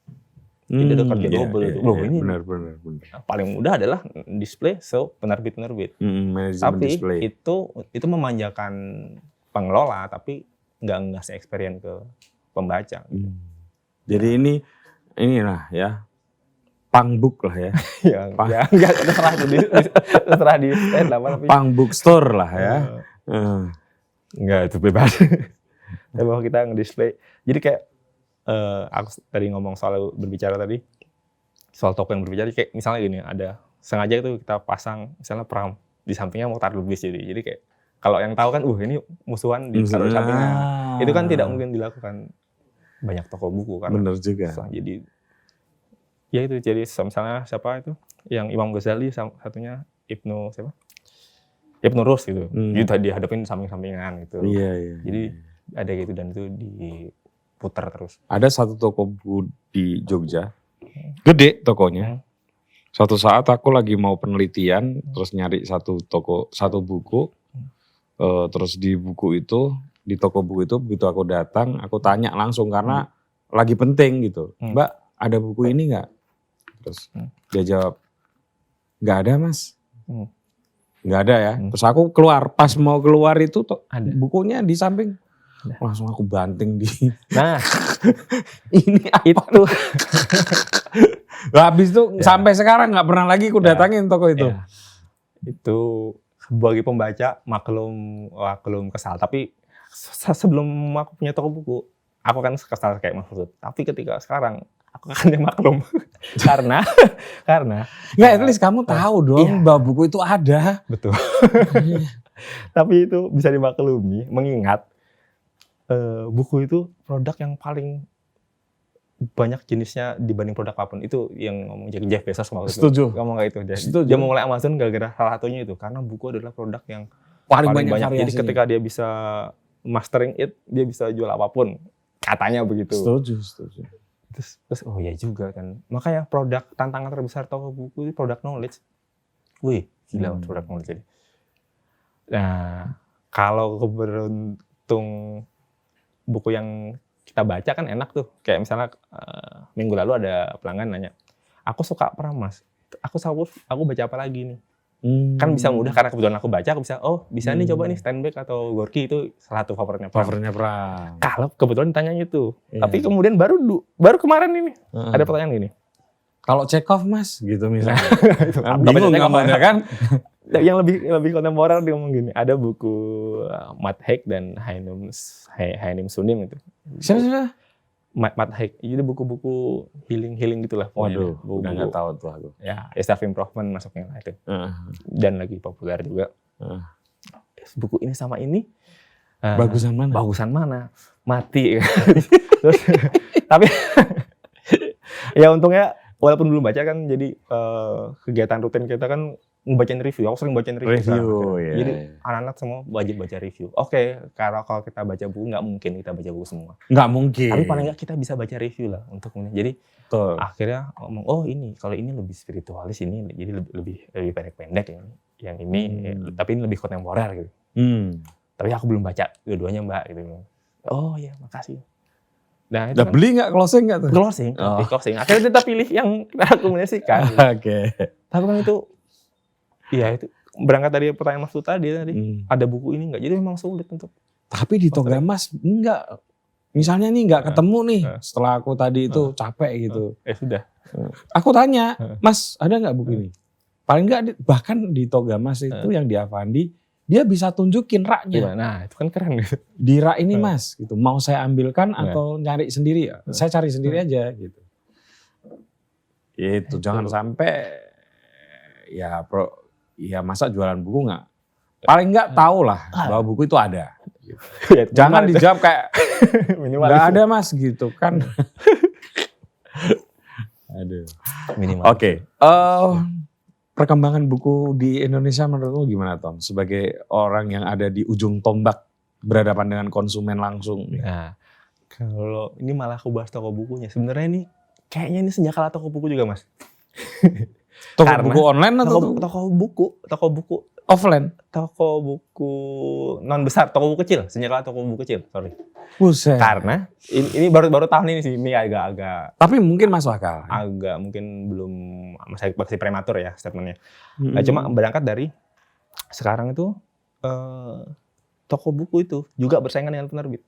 Jadi ada kerja double itu. Loh, ini benar. paling mudah adalah display penerbit-penerbit. Tapi display. itu memanjakan pengelola, tapi nggak ngasih experience ke pembaca. Jadi inilah ya, pangbook lah ya. Ya nggak terserah di stand apa tapi. Pangbook store lah ya. Nggak, itu bebas. Tapi bahwa kita nge-display. Jadi kayak aku tadi ngomong soal berbicara tadi, soal toko yang berbicara, kayak misalnya gini, ada sengaja itu kita pasang misalnya pram di sampingnya mau taruh bis jadi kayak kalau yang tahu kan, ini musuhan di sampingnya. Itu kan tidak mungkin dilakukan banyak toko buku kan. Bener juga. Jadi ya itu, jadi misalnya siapa itu yang Imam Ghazali, satunya Ibnu Rus gitu. Gitu dihadapin samping-sampingan gitu. Iya. Jadi ada gitu, dan itu diputar terus. Ada satu toko buku di Jogja, gede tokonya. Suatu saat aku lagi mau penelitian, terus nyari satu buku, terus di toko buku itu begitu aku datang, aku tanya langsung karena lagi penting gitu. Mbak, ada buku ini nggak? Terus dia jawab, nggak ada mas. Nggak ada ya. Terus aku keluar, pas mau keluar itu bukunya di samping. Langsung aku banting di. Nah, ini apa? Itu. Habis itu sampai sekarang nggak pernah lagi aku datangin toko itu. Ya. Itu bagi pembaca maklum kesal. Tapi sebelum aku punya toko buku, aku kan kesal kayak Mas Putut. Tapi ketika sekarang aku akan maklum. karena nggak, at least kamu tahu dong bahwa buku itu ada. Betul. Tapi itu bisa dimaklumi, mengingat buku itu produk yang paling banyak jenisnya dibanding produk apapun. Itu yang ngomong Jeff Bezos waktu itu. Setuju. Ngomong kayak itu. Setuju. Dia mau mulai Amazon gara-gara salah satunya itu. Karena buku adalah produk yang paling banyak. Jadi ketika dia bisa mastering dia bisa jual apapun. Katanya begitu. Setuju. Terus oh ya juga kan. Makanya tantangan terbesar toko buku itu produk knowledge. Wih, gila produk knowledge jadi. Nah, kalau keberuntung buku yang kita baca kan enak tuh. Kayak misalnya minggu lalu ada pelanggan nanya, aku suka pram mas, aku baca apa lagi nih? Kan bisa mudah karena kebetulan aku baca, aku bisa nih coba nih Steinbeck atau Gorky, itu salah satu favoritnya pram. Kalau kebetulan ditanya itu, tapi kemudian baru kemarin ini ada pertanyaan gini. Kalau Chekhov mas, gitu misalnya. Bingung nggak ada kan? Yang lebih kontemporer dia ngomong gini, ada buku Matt Haig dan Haim Sunim itu. Siapa? Matt Haig, jadi buku-buku healing gitulah. Waduh, udah nggak tahu tuh aku. Ya, self improvement masuknya lah itu. Dan lagi populer juga. Buku ini sama ini Bagusan mana? Bagusan mana? Mati. Terus, tapi ya untungnya walaupun belum baca kan, jadi kegiatan rutin kita kan ngebacain review. Aku sering bacain review. Iya. Jadi anak-anak semua wajib baca review. Oke, kalau kita baca buku nggak mungkin kita baca buku semua. Nggak mungkin. Tapi paling nggak kita bisa baca review lah untuk ini. Jadi Betul. akhirnya ngomong, oh ini kalau ini lebih spiritualis, ini jadi lebih pendek-pendek ya. Yang ini tapi ini lebih kontemporer gitu. Tapi aku belum baca dua-duanya Mbak gitu. Oh iya, makasih. Nah, itu kan beli nggak, closing nggak tuh? Closing. Akhirnya kita pilih yang kita rekomendasikan. Oke. Tapi kan itu, iya itu berangkat dari pertanyaan Mas Tuta tadi, ada buku ini nggak? Jadi memang sulit untuk. Tapi di Togamas enggak. Misalnya nih nggak ketemu nih, setelah aku tadi itu capek gitu. Sudah. Aku tanya, Mas ada nggak buku ini? Paling nggak, bahkan di Togamas itu yang di Avandi, dia bisa tunjukin raknya. Nah itu kan keren gitu. Di rak ini Mas, gitu. Mau saya ambilkan atau nyari sendiri? Saya cari sendiri aja gitu. Itu jangan sampai ya masa jualan buku nggak? Paling nggak tahu lah bahwa buku itu ada. Gitu. Jangan dijawab kayak nggak ada Mas gitu kan. Aduh. Oke. Perkembangan buku di Indonesia menurutmu gimana Tom? Sebagai orang yang ada di ujung tombak berhadapan dengan konsumen langsung. Nah, kalau ini malah aku bahas toko bukunya. Sebenarnya ini kayaknya ini sejak kala toko buku juga Mas. Toko buku online atau toko buku offline? Toko buku non besar, toko buku kecil. Sejak kala toko buku kecil, sorry. Buset. Karena ini baru tahun ini sih, ini agak. Tapi mungkin masuk akal. Agak mungkin belum, masih prematur ya statementnya. Cuma berangkat dari sekarang itu toko buku itu juga bersaingan dengan penerbit.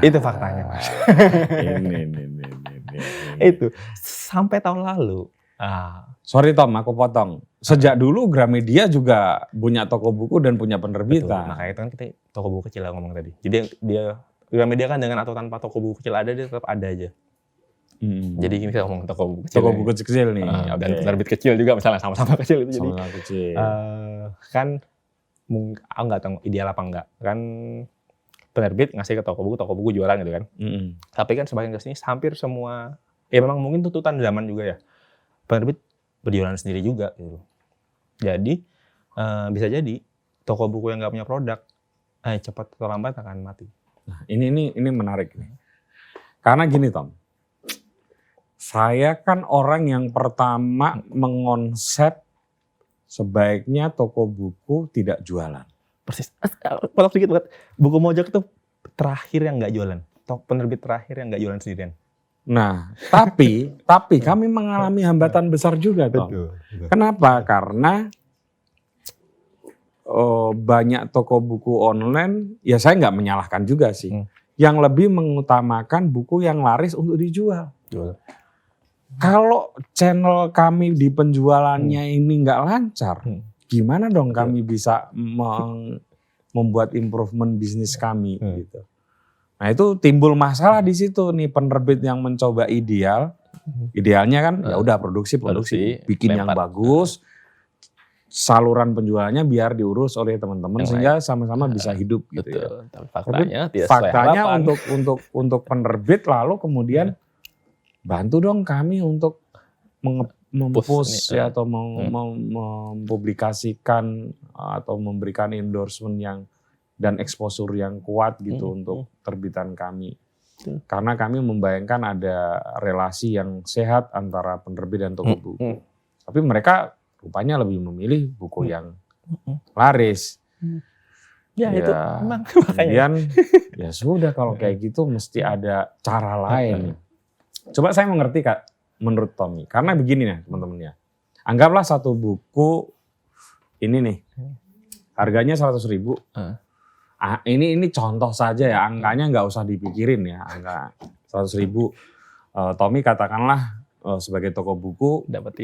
Itu faktanya Mas. Ini. Itu sampai tahun lalu. Sorry Tom, aku potong. Sejak dulu Gramedia juga punya toko buku dan punya penerbitan. Betul, makanya itu kan kita toko buku kecil ngomong tadi. Jadi dia Gramedia kan dengan atau tanpa toko buku kecil ada, dia tetap ada aja. Jadi ini kita ngomong toko buku kecil. Toko buku kecil nih. Dan penerbit kecil juga misalnya sama-sama kecil itu. Sama-sama kecil. Kan aku nggak tahu ideal apa enggak. Kan penerbit ngasih ke toko buku jualan gitu kan. Tapi kan sebagian kesini hampir semua, ya memang mungkin tuntutan zaman juga ya. Penerbit berjualan sendiri juga gitu. Jadi bisa jadi toko buku yang nggak punya produk cepat atau lambat akan mati. Nah, ini menarik nih. Karena gini Tom, saya kan orang yang pertama mengonsep sebaiknya toko buku tidak jualan. Persis. Kalau sedikit banget, buku Mojok itu terakhir yang nggak jualan. Penerbit terakhir yang nggak jualan sendirian. Nah, tapi kami mengalami hambatan besar juga, Tom. Betul. Kenapa? Karena banyak toko buku online, ya saya nggak menyalahkan juga sih, yang lebih mengutamakan buku yang laris untuk dijual. Betul. Kalau channel kami di penjualannya ini nggak lancar, gimana dong kami bisa membuat improvement bisnis kami gitu. Nah itu timbul masalah di situ nih, penerbit yang mencoba idealnya kan ya udah produksi, bikin yang bagus, saluran penjualannya biar diurus oleh teman-teman sehingga sama-sama bisa hidup gitu. Betul. Ya. Faktanya untuk penerbit lalu kemudian bantu dong kami untuk mempush ya, atau mempublikasikan atau memberikan endorsement yang dan exposure yang kuat gitu untuk terbitan kami. Karena kami membayangkan ada relasi yang sehat antara penerbit dan toko buku. Tapi mereka rupanya lebih memilih buku yang laris. Ya itu memang kemudian ya sudah kalau kayak gitu mesti ada cara lain. Coba saya mengerti Kak, menurut Tommy. Karena begini nih teman-teman ya. Anggaplah satu buku ini nih, harganya 100.000. Ini contoh saja ya, angkanya nggak usah dipikirin ya, angka 100.000. Tommy katakanlah sebagai toko buku dapat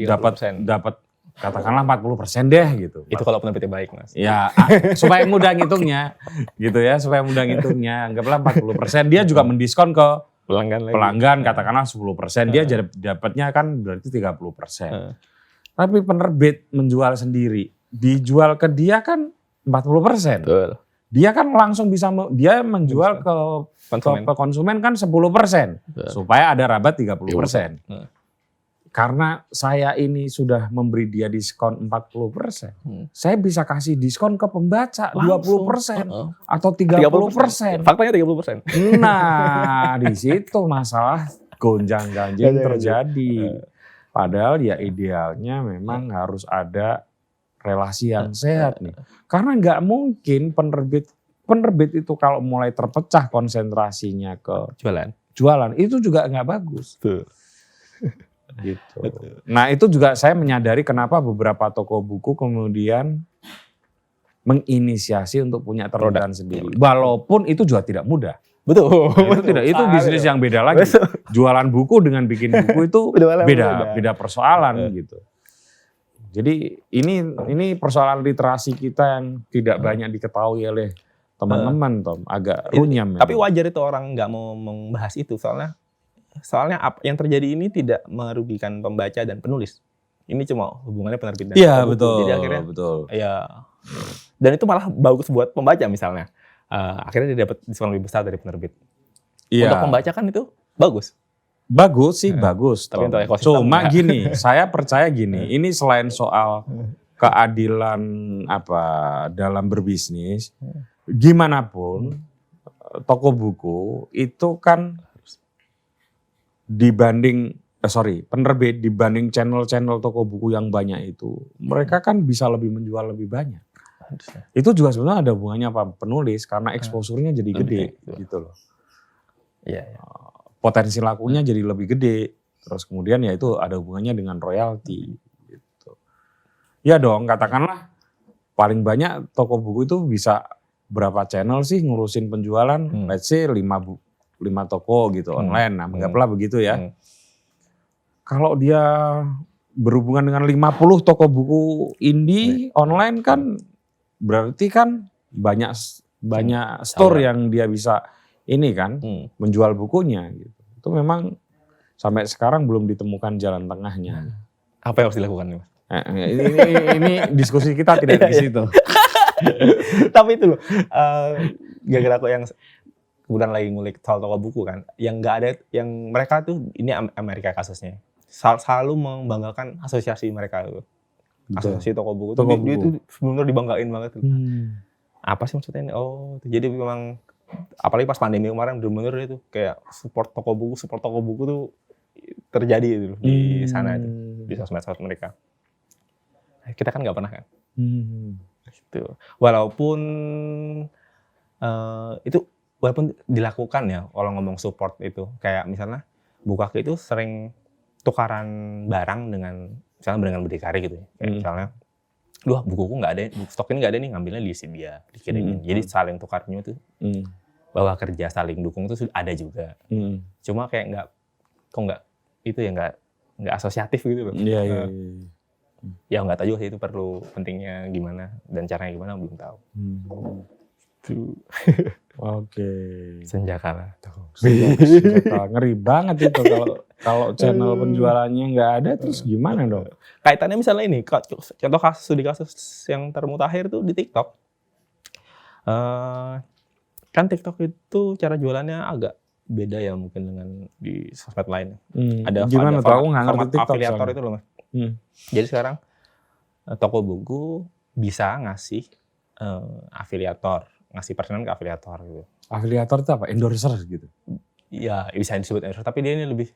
katakanlah 40% deh gitu. Itu kalau penerbitnya baik Mas. Ya supaya mudah ngitungnya gitu ya, supaya mudah ngitungnya. Anggaplah 40%, dia juga mendiskon ke pelanggan katakanlah 10%, dia dapatnya kan berarti 30%. Tapi penerbit menjual sendiri, dijual ke dia kan 40%. Betul. dia kan langsung bisa dia menjual ke konsumen kan 10% supaya ada rabat 30%. Karena saya ini sudah memberi dia diskon 40%, saya bisa kasih diskon ke pembaca langsung, 20% atau 30%. Faktanya 30%. Nah, di situ masalah gonjang-ganjing terjadi. Padahal ya idealnya memang harus ada relasi yang sehat nih. Karena nggak mungkin penerbit itu kalau mulai terpecah konsentrasinya ke jualan itu juga nggak bagus. Gitu. Nah itu juga saya menyadari kenapa beberapa toko buku kemudian menginisiasi untuk punya terminal sendiri. Walaupun itu juga tidak mudah. Betul. Itu bisnis yang beda lagi. Jualan buku dengan bikin buku itu beda persoalan gitu. Jadi ini persoalan literasi kita yang tidak banyak diketahui oleh teman-teman, Tom. Agak runyam. Tapi wajar itu orang nggak mau membahas itu soalnya yang terjadi ini tidak merugikan pembaca dan penulis. Ini cuma hubungannya penerbit dan Iya, betul. Jadi akhirnya betul. Ya, dan itu malah bagus buat pembaca misalnya. Akhirnya dia dapat diskon lebih besar dari penerbit. Iya. Untuk pembaca kan itu bagus. Bagus sih, bagus. Tapi untuk ekosistem cuma gini, saya percaya gini, ini selain soal keadilan dalam berbisnis, gimana pun toko buku itu kan penerbit dibanding channel-channel toko buku yang banyak itu, mereka kan bisa lebih menjual lebih banyak. Itu juga sebenarnya ada hubungannya penulis karena exposure-nya jadi gede gitu loh. Iya. Potensi lakunya jadi lebih gede. Terus kemudian ya itu ada hubungannya dengan royalti gitu. Ya dong, katakanlah paling banyak toko buku itu bisa berapa channel sih ngurusin penjualan? Let's say 5 toko gitu online, anggaplah begitu ya. Kalau dia berhubungan dengan 50 toko buku indie online kan berarti kan banyak store yang dia bisa ini kan menjual bukunya gitu. Itu memang sampai sekarang belum ditemukan jalan tengahnya. Apa yang harus dilakukan nih, Mas? Ini diskusi kita tidak di situ. Tapi itu loh, gara-gara aku yang kemudian lagi ngulik soal toko buku kan, yang nggak ada, yang mereka tuh ini Amerika kasusnya, selalu membanggakan asosiasi mereka tuh, asosiasi toko buku. Dia itu benar-benar dibanggain banget tuh. Apa sih maksudnya ini? Oh, jadi memang apalagi pas pandemi kemarin benar-benar itu kayak support toko buku tuh terjadi itu di sana itu, di sosmed mereka. Kita kan nggak pernah kan. Gitu. Walaupun dilakukan ya kalau ngomong support itu, kayak misalnya Bukaki itu sering tukaran barang dengan berdikari gitu ya. Kayak misalnya, bukuku nggak ada, stok ini nggak ada nih, ngambilnya di sini dia dikirimin. Jadi saling tukarnya itu bahwa kerja saling dukung itu sudah ada juga. Cuma kayak nggak asosiatif gitu loh. Iya. Ya nggak tahu juga sih itu perlu pentingnya gimana dan caranya gimana belum tahu. Oke. Senjata tuh. Ngeri banget itu kalau channel penjualannya nggak ada, terus gimana dong? Kaitannya misalnya ini, contoh kasus yang termutakhir tuh di TikTok. Kan TikTok itu cara jualannya agak beda ya mungkin dengan di sosmed lain. Ada gimana tuh? Aku nggak ngerti TikTok. Afiliator itu loh, Mas. Jadi sekarang toko buku bisa ngasih afiliator, ngasih persenan ke afiliator gitu. Afiliator itu apa? Endorser gitu? Iya, bisa disebut endorser, tapi dia ini lebih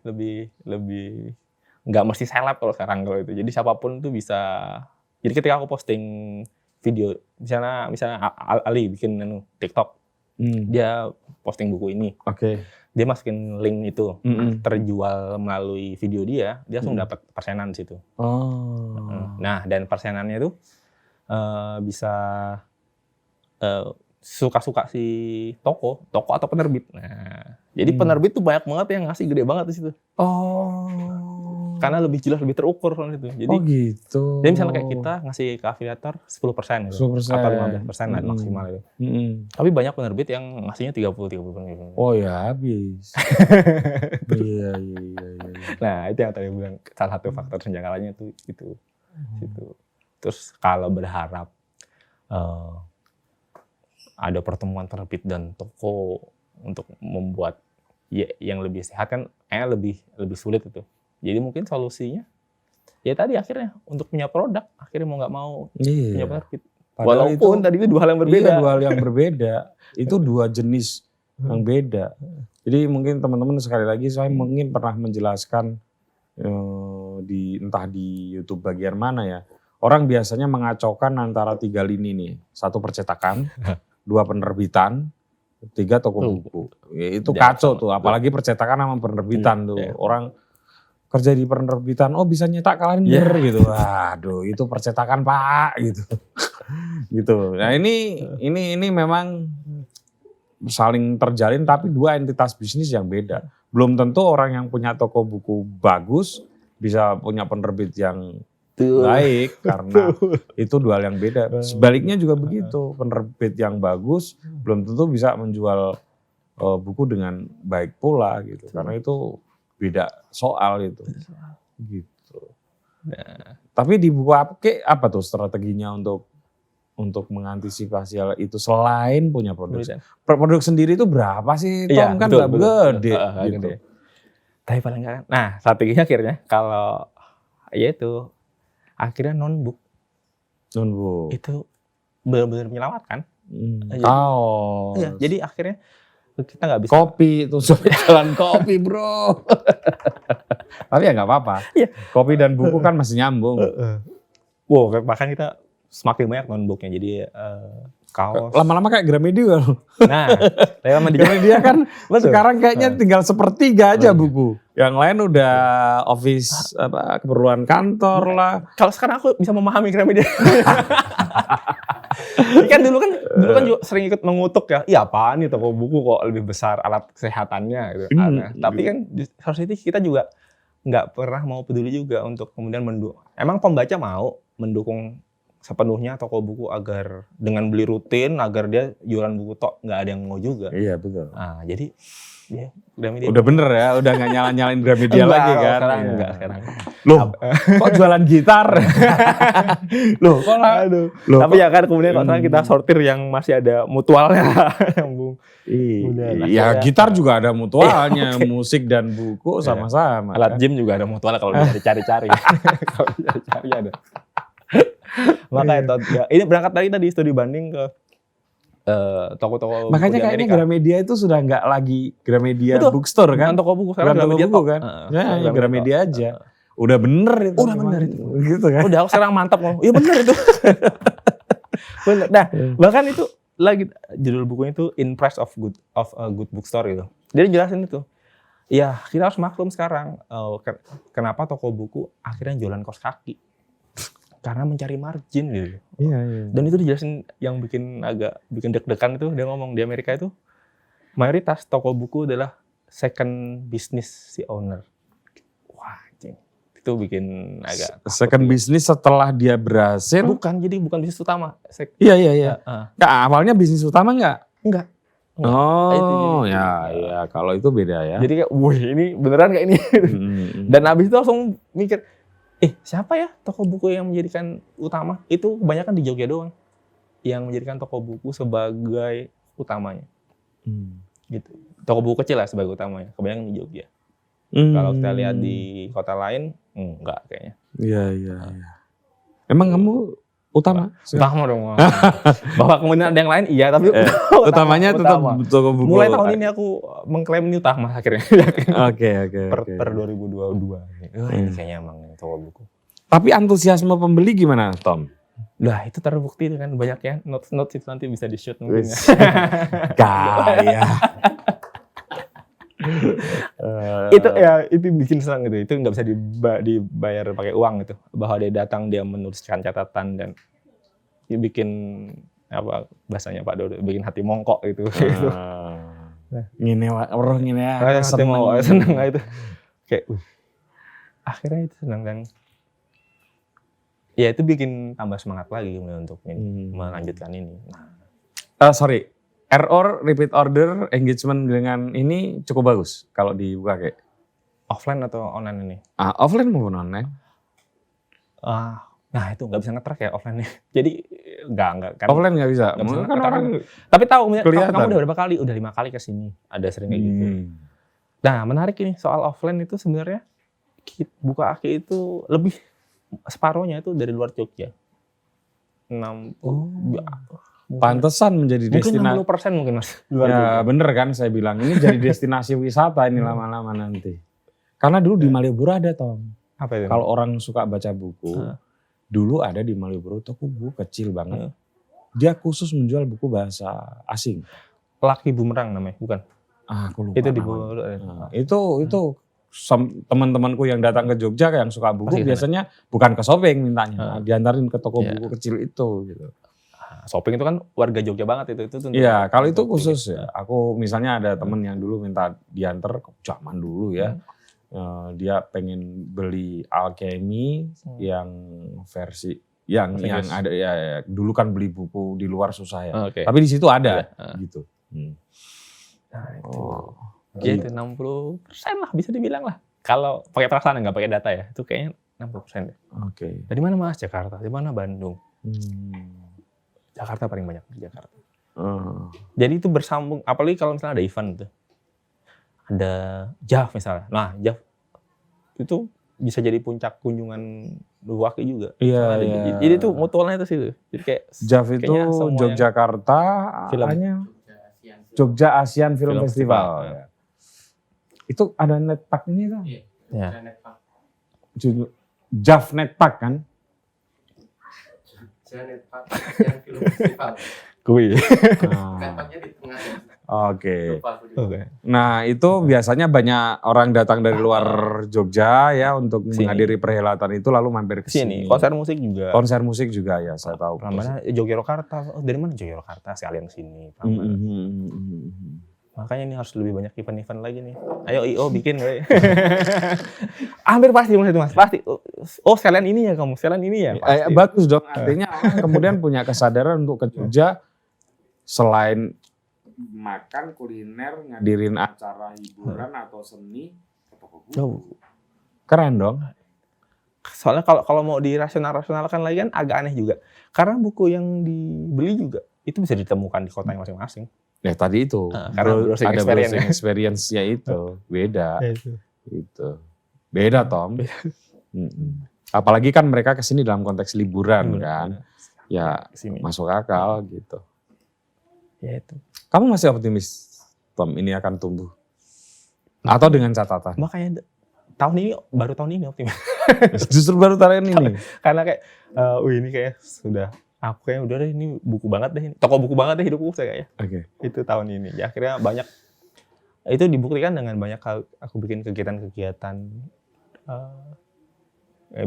nggak mesti seleb kalau sekarang kalau itu. Jadi siapapun tuh bisa. Jadi ketika aku posting video, misalnya Ali bikin TikTok, dia posting buku ini. Oke. Dia masukin link itu, terjual melalui video dia langsung dapat persenan di situ. Nah, dan persenannya itu bisa suka-suka si toko atau penerbit. Nah, jadi penerbit tuh banyak banget yang ngasih gede banget di situ. Karena lebih jelas, lebih terukur kan itu. Jadi, gitu. Jadi misalnya kayak kita ngasih ke afiliator 10% gitu, 10% atau 15% lah maksimal itu. Tapi banyak penerbit yang ngasihnya 30%. Oh ya habis. Iya. Nah itu yang tadi bilang salah satu faktor senjakalanya itu itu. Terus kalau berharap ada pertemuan penerbit dan toko untuk membuat ya, yang lebih sehat kan lebih sulit itu. Jadi mungkin solusinya ya tadi akhirnya untuk punya produk akhirnya mau nggak mau punya penerbit. Walaupun tadi itu 2 hal yang berbeda. Iya, 2 hal yang berbeda. Itu 2 jenis yang beda. Jadi mungkin teman-teman sekali lagi saya mungkin pernah menjelaskan entah di YouTube bagian mana ya. Orang biasanya mengacaukan antara 3 lini nih. 1 percetakan, 2 penerbitan, 3 toko buku. Ya, itu kacau tuh, apalagi percetakan sama penerbitan tuh. Orang kerja di penerbitan, oh bisa nyetak kalender gitu. Waduh, itu percetakan Pak gitu. Gitu. Nah, ini memang saling terjalin tapi 2 entitas bisnis yang beda. Belum tentu orang yang punya toko buku bagus bisa punya penerbit yang baik karena itu 2 hal yang beda. Sebaliknya juga begitu, penerbit yang bagus belum tentu bisa menjual buku dengan baik pula gitu. Karena itu beda soal itu. Gitu. Nah, tapi di buku apa tuh strateginya untuk mengantisipasi hal itu selain punya produk? Produk sendiri itu berapa sih? Tom kan nggak gede gitu. Tapi paling nggak. Nah, strateginya akhirnya kalau ya itu akhirnya non-book itu benar-benar menyelamatkan. Iya, jadi akhirnya kita nggak bisa. Kopi itu jalan kopi bro. Tapi ya nggak apa-apa. Iya. Kopi dan buku kan masih nyambung. Wow, bahkan kita semakin banyak non-booknya. Jadi kaos. Lama-lama kayak Gramedia loh. Nah, lama di Gramedia kan sekarang kayaknya tinggal 1/3 aja buku. Yang lain udah office keperluan kantor lah. Kalau sekarang aku bisa memahami Gramedia. Kan dulu kan juga sering ikut mengutuk ya. Iya apaan nih toko buku kok lebih besar alat kesehatannya gitu. Tapi kan harusnya kita juga nggak pernah mau peduli juga untuk kemudian emang pembaca mau mendukung sepenuhnya toko buku agar dengan beli rutin agar dia jualan buku tok, nggak ada yang mau juga. Iya betul. Nah, jadi ya Gramedia udah bener ya, udah nggak nyalain Gramedia lagi kan. Sekarang. Loh, kok jualan gitar? Loh, kok tapi ya kan kemudian kalau kita sortir yang masih ada mutualnya. Iya, gitar juga ada mutualnya, musik dan buku sama-sama. Alat gym juga ada mutualnya kalau dicari-cari. Kalau dicari ada. Makanya ini berangkat tadi studi banding ke toko-toko buku. Makanya kayaknya Gramedia itu sudah nggak lagi Gramedia Bookstore kan? Bukan toko buku, sekarang Gramedia buku kan? Ya, Gramedia aja. Udah bener itu. Udah bener itu. Gitu kan? Udah aku sekarang mantap ngomong. Iya bener itu. Bener. Nah, bahkan itu lagi judul bukunya itu Impress of a Good Bookstore gitu. Jadi jelasin itu. Ya, kita harus maklum sekarang kenapa toko buku akhirnya jualan kaos kaki. Karena mencari margin gitu. Iya. Dan itu dijelasin yang bikin deg-degan itu, dia ngomong di Amerika itu mayoritas toko buku adalah second business si owner. Wah, cing. Itu bikin agak second business setelah dia berhasil. Bukan bisnis utama. Iya. Nah, awalnya bisnis utama enggak? Enggak. Oh, ya, kalau itu beda ya. Jadi kayak, wih ini beneran kayak ini. Dan abis itu langsung mikir, siapa ya toko buku yang menjadikan utama? Itu kebanyakan di Jogja doang yang menjadikan toko buku sebagai utamanya. Gitu. Toko buku kecil lah sebagai utamanya, kebanyakan di Jogja. Kalau kita lihat di kota lain, enggak kayaknya. Iya. Emang kamu utama? Utama dong. Bahwa kemudian ada yang lain, iya tapi utamanya tetap toko buku. Mulai tahun ini aku mengklaim ini utama akhirnya. Oke. Per 2022. Ini kayaknya emang toko buku. Tapi antusiasme pembeli gimana, Tom? Lah itu terbukti dengan banyaknya notes itu nanti bisa di-shoot mungkin ya. Gaya. Itu bikin senang gitu. Itu nggak bisa dibayar pakai uang gitu. Bahwa dia datang, dia menuliskan catatan dan dia bikin bahasanya Pak Dodo, bikin hati mongkok gitu. Ngene ya. Seneng itu. Kayak akhirnya itu senang dan ya itu bikin tambah semangat lagi untuk melanjutkan ini. Sorry. Error, repeat order, engagement dengan ini cukup bagus kalau dibuka kayak offline atau online ini? Offline maupun online? Nah itu nggak bisa nge-track ya offline-nya. Jadi nggak kan. Offline nggak bisa. Nggak bisa Kan orang tapi tahu kelihatan. kamu udah berapa kali? Udah 5 kali ke sini. Ada sering kayak gitu. Nah menarik ini soal offline itu sebenarnya buka aki itu lebih separuhnya itu dari luar Jogja. 60. Pantesan menjadi destinasi. Mungkin 60% mungkin Mas. Ya bener kan saya bilang ini jadi destinasi wisata ini lama-lama nanti. Karena dulu di Malioboro ada Tom. Apa itu? Kalau orang suka baca buku, dulu ada di Malioboro toko buku kecil banget. Dia khusus menjual buku bahasa asing. Lucky Bumerang namanya, bukan? Aku lupa. Itu di Nah, itu teman-temanku yang datang ke Jogja yang suka buku biasanya bukan ke shopping mintanya, diantarin ke toko buku kecil itu gitu. Shopping itu kan warga Jogja banget itu. Iya, kalau itu khusus ya. Aku misalnya ada temen yang dulu minta diantar zaman dulu ya. Dia pengen beli Alchemy yang versi yang ada ya, dulu kan beli buku di luar susah ya. Tapi di situ ada gitu. Nah, itu. Gitu 60% lah bisa dibilang lah. Kalau pakai perasaan nggak pakai data ya, itu kayaknya 60% deh. Dari mana Mas? Jakarta. Di mana Bandung? Jakarta paling banyak di Jakarta. Jadi itu bersambung, apalagi kalau misalnya ada event tuh. Ada JAV misalnya. Nah, JAV itu bisa jadi puncak kunjungan Luwaki juga. Iya. Jadi itu mutualnya itu situ. Jadi kayak JAV itu Yogyakarta, Jogja Asian Film Festival. Ya. Itu ada netpark ini kan? Iya. JAV netpark kan? Netpark Asian Film Festival. Kui. Netparknya di tengah. Oke. Nah itu biasanya banyak orang datang dari luar Jogja ya untuk menghadiri perhelatan itu lalu mampir ke sini. Konser musik juga. Konser musik juga ya saya tahu. Mana Yogyakarta? Dari mana Yogyakarta? Sekalian sini. Makanya ini harus lebih banyak event-event lagi nih. Ayo IO bikin gue. Hampir pasti Mas, pasti. Oh sekalian ini ya kamu, sekalian ini ya. Bagus dong. Artinya orang kemudian punya kesadaran untuk ke Jogja selain makan, kuliner, ngadirin acara hiburan atau seni ke toko buku. Keren dong. Soalnya kalau mau dirasionalkan lagi kan agak aneh juga. Karena buku yang dibeli juga itu bisa ditemukan di kota yang masing-masing. Ya tadi itu, karena ada browsing experience-nya itu beda. Itu beda Tom. Apalagi kan mereka kesini dalam konteks liburan kan, ya kesini. Masuk akal gitu. Ya itu. Kamu masih optimis Tom ini akan tumbuh? Atau dengan catatan? Makanya baru tahun ini optimis. Justru baru tahun ini. Karena kayak, ini kayak sudah. Aku kayaknya udah deh ini buku banget deh ini. Toko buku banget deh hidupku saya kayaknya. Itu tahun ini. Ya, akhirnya banyak. Itu dibuktikan dengan banyak aku bikin kegiatan-kegiatan.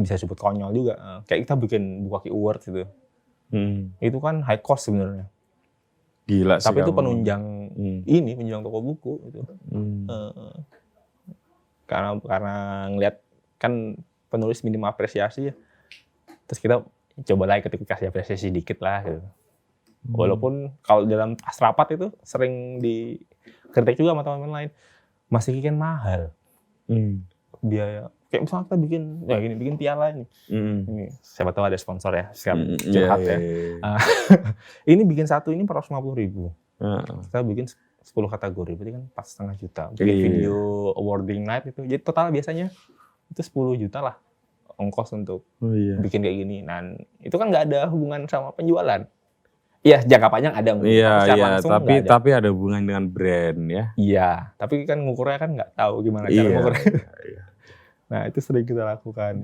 Bisa sebut konyol juga. Kayak kita bikin Buku Aki Awards itu. Itu kan high cost sebenarnya. Gila sih. Tapi itu penunjang penunjang toko buku itu. Karena ngelihat kan penulis minim apresiasi ya. Terus kita coba lah kasih apresiasi dikit lah gitu. Walaupun kalau dalam pas rapat itu sering dikritik juga sama teman-teman lain. Masih kan mahal. Biaya. Kayak misalnya kita bikin piala ini. Ini siapa tahu ada sponsor ya. Curhat ya. Ini bikin satu ini 450.000. Kita bikin 10 kategori, berarti kan 4,5 juta. Bikin video awarding night itu. Jadi total biasanya itu 10 juta lah. Ongkos untuk bikin kayak gini. Nah, itu kan nggak ada hubungan sama penjualan. Iya, jangka panjang ada. Iya, tapi ada hubungan dengan brand ya. Iya, tapi kan ngukurnya kan nggak tahu gimana cara ngukurnya. Nah, itu sering kita lakukan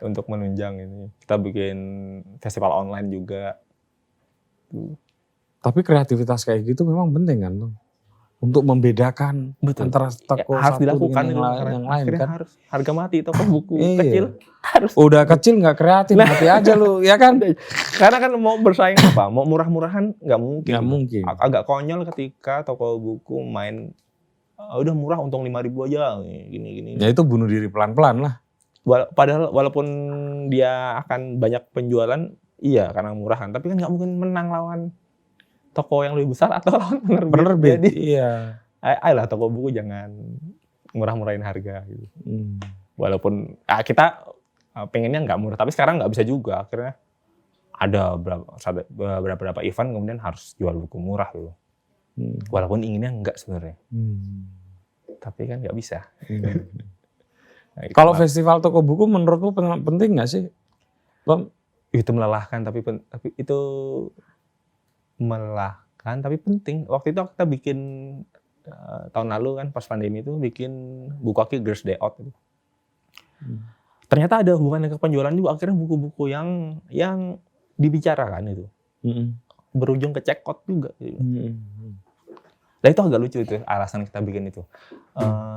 untuk menunjang ini. Kita bikin festival online juga. Tapi kreativitas kayak gitu memang penting kan, untuk membedakan antara toko harus satu dilakukan dengan yang lain kan. Harus harga mati toko buku kecil harus. Udah kecil nggak kreatif, mati aja lu ya kan. Karena kan mau bersaing apa, mau murah-murahan nggak mungkin. Nggak mungkin. Agak konyol ketika toko buku main udah murah untung 5.000 aja gini. Ya itu bunuh diri pelan-pelan lah. Padahal walaupun dia akan banyak penjualan, iya karena murahan, tapi kan nggak mungkin menang lawan toko yang lebih besar atau lawan penerbit. Jadi, ayolah toko buku jangan murah-murahin harga gitu. Walaupun kita pengennya nggak murah, tapi sekarang nggak bisa juga. Akhirnya ada beberapa event kemudian harus jual buku murah gitu. Walaupun inginnya nggak sebenarnya. Tapi kan nggak bisa. Nah, Kalau festival toko buku menurutmu penting nggak sih, Tom? Itu melelahkan tapi itu melelahkan tapi penting. Waktu itu kita bikin tahun lalu kan pas pandemi itu bikin buku Girls Day Out gitu. Ternyata ada hubungannya ke penjualan juga. Akhirnya buku-buku yang dibicarakan itu berujung ke check out juga. Gitu. Nah itu agak lucu itu alasan kita bikin itu.